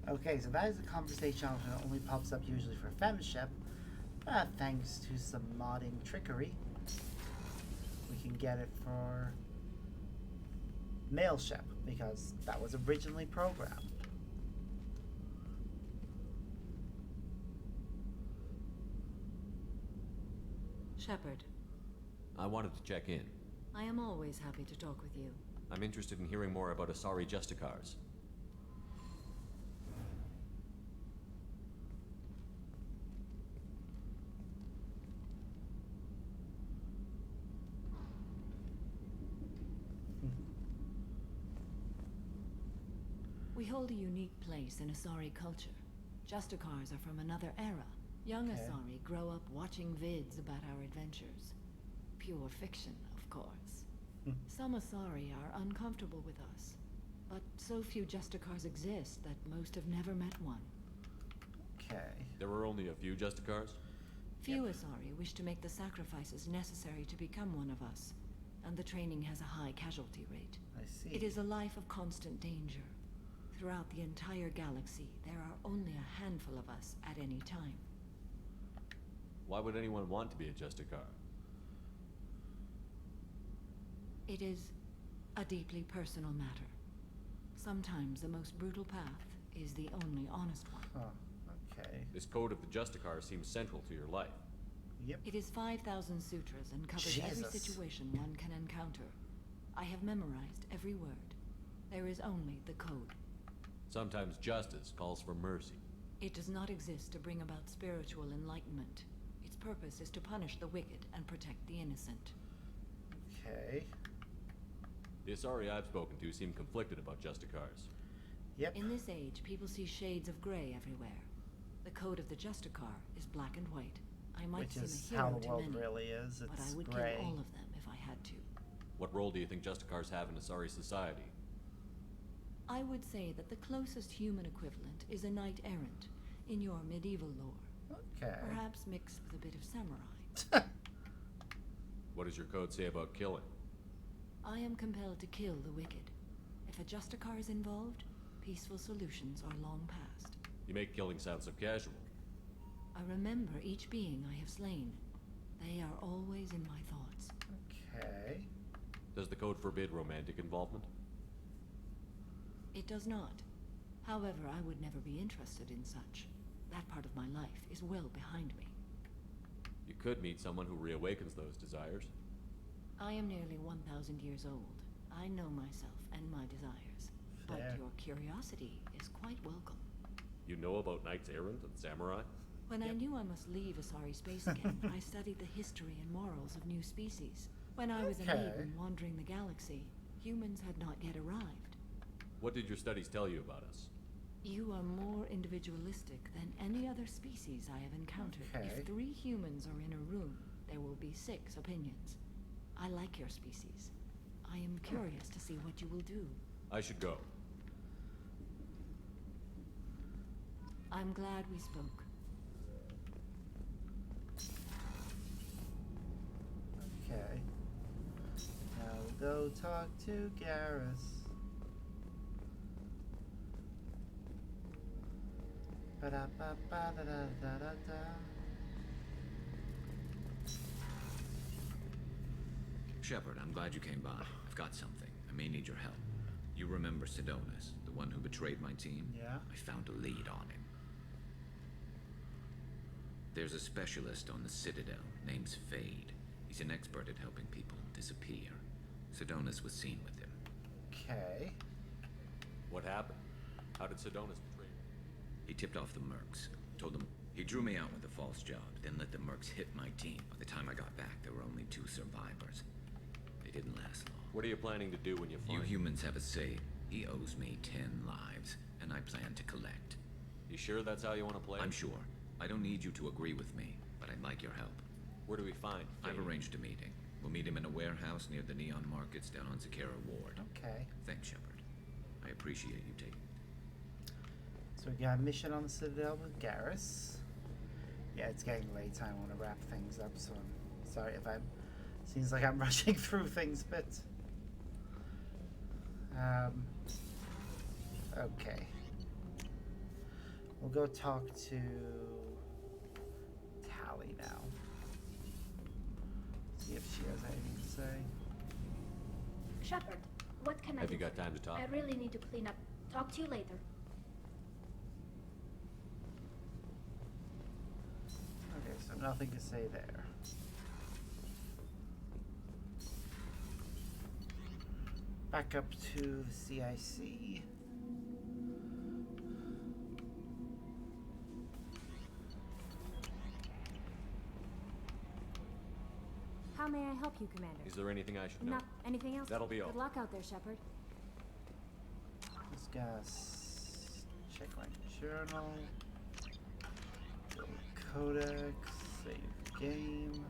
Okay, so that is a conversation option that only pops up usually for femship. Thanks to some modding trickery, we can get it for male ship, because that was originally programmed. Shepard. I wanted to check in. I am always happy to talk with you. I'm interested in hearing more about Asari Justicars. We hold a unique place in Asari culture. Justicars are from another era. Young Asari grow up watching vids about our adventures. Pure fiction, of course. Some Asari are uncomfortable with us, but so few Justicars exist that most have never met one. Okay. There were only a few Justicars? Few Asari wish to make the sacrifices necessary to become one of us, and the training has a high casualty rate. I see. It is a life of constant danger. Throughout the entire galaxy, there are only a handful of us at any time. Why would anyone want to be a Justicar? It is a deeply personal matter. Sometimes the most brutal path is the only honest one. Huh, okay. This code of the Justicar seems central to your life. Yep. It is 5,000 sutras and covers every situation one can encounter. I have memorized every word. There is only the code. Sometimes justice calls for mercy. It does not exist to bring about spiritual enlightenment. Its purpose is to punish the wicked and protect the innocent. Okay. The Asari I've spoken to seem conflicted about Justicars. Yep. In this age, people see shades of gray everywhere. The code of the Justicar is black and white. I might Which seem is a hero how the to world many, really is. but I It's would gray. kill all of them if I had to. What role do you think Justicars have in Asari society? I would say that the closest human equivalent is a knight errant in your medieval lore. Okay. Perhaps mixed with a bit of samurai. What does your code say about killing? I am compelled to kill the wicked. If a Justicar is involved, peaceful solutions are long past. You make killing sound so casual. I remember each being I have slain. They are always in my thoughts. Okay. Does the code forbid romantic involvement? It does not. However, I would never be interested in such. That part of my life is well behind me. You could meet someone who reawakens those desires. I am nearly 1,000 years old. I know myself and my desires. But your curiosity is quite welcome. You know about knights errant and samurai? When I knew I must leave Asari space again, I studied the history and morals of new species. When I was a maiden wandering the galaxy, humans had not yet arrived. What did your studies tell you about us? You are more individualistic than any other species I have encountered. If 3 humans are in a room, there will be 6 opinions. I like your species. I am curious to see what you will do. I should go. I'm glad we spoke. Okay. Now we'll go talk to Garrus. Ba-da-ba-ba-da-da-da-da-da. Shepard, I'm glad you came by. I've got something. I may need your help. You remember Sidonus, the one who betrayed my team? Yeah. I found a lead on him. There's a specialist on the Citadel, name's Fade. He's an expert at helping people disappear. Sidonus was seen with him. Okay. What happened? How did Sidonus betray you? He tipped off the Mercs. Told them he drew me out with a false job, then let the Mercs hit my team. By the time I got back, there were only 2 survivors. They didn't last long. What are you planning to do when you find You humans have a say. He owes me 10 lives, and I plan to collect. You sure that's how you want to play? I'm sure. I don't need you to agree with me, but I'd like your help. Where do we find Fade? I've arranged a meeting. We'll meet him in a warehouse near the Neon Markets down on Zakera Ward. Okay. Thanks, Shepard. I appreciate you taking So we got a mission on the Citadel with Garrus. Yeah, it's getting late. I want to wrap things up, so I'm sorry if I'm... Seems like I'm rushing through things a bit. Okay. We'll go talk to Tali now. See if she has anything to say. Shepard, what can I do? Have you got time to talk? I really need to clean up. Talk to you later. Okay, so nothing to say there. Back up to the CIC. How may I help you, Commander? Is there anything I should know? No. Anything else? That'll be all. Good luck out there, Shepard. Let's check my journal. Go to Codex. Save game.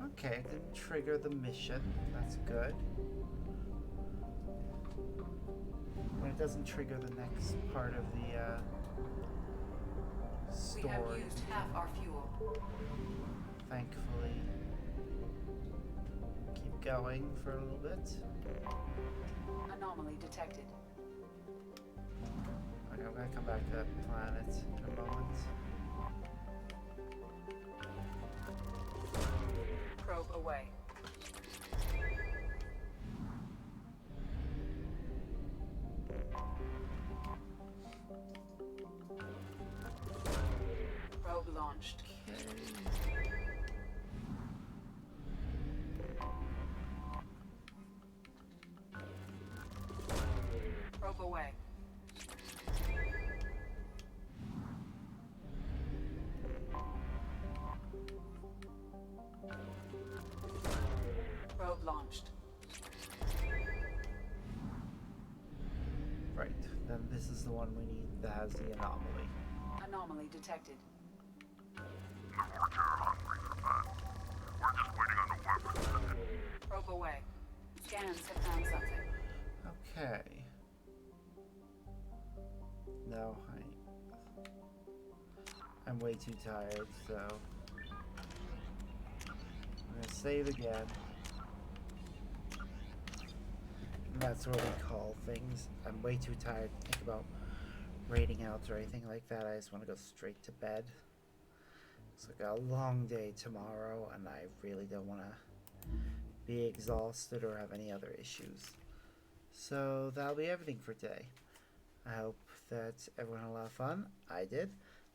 Okay, it didn't trigger the mission. That's good. When it doesn't trigger the next part of the story. We have used half our fuel. Thankfully. Keep going for a little bit. Anomaly detected. Okay, I'm gonna come back to that planet in a moment. Probe away. Probe launched. Probe away. Probe launched. Right, then this is the one we need that has the anomaly. Anomaly detected. The Vorcha are hungry for battle. We're just waiting on the weapons. Probe away. Scans have found something. Okay. No, I'm way too tired, so I'm gonna save again. And that's what we call things. I'm way too tired to think about raiding out or anything like that. I just want to go straight to bed. It's like a long day tomorrow, and I really don't want to be exhausted or have any other issues. So that'll be everything for today. I hope that everyone had a lot of fun. I did.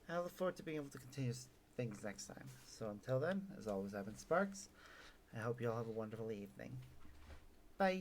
I look forward to being able to continue things next time. So until then, as always, I've been Sparks. I hope you all have a wonderful evening. Bye.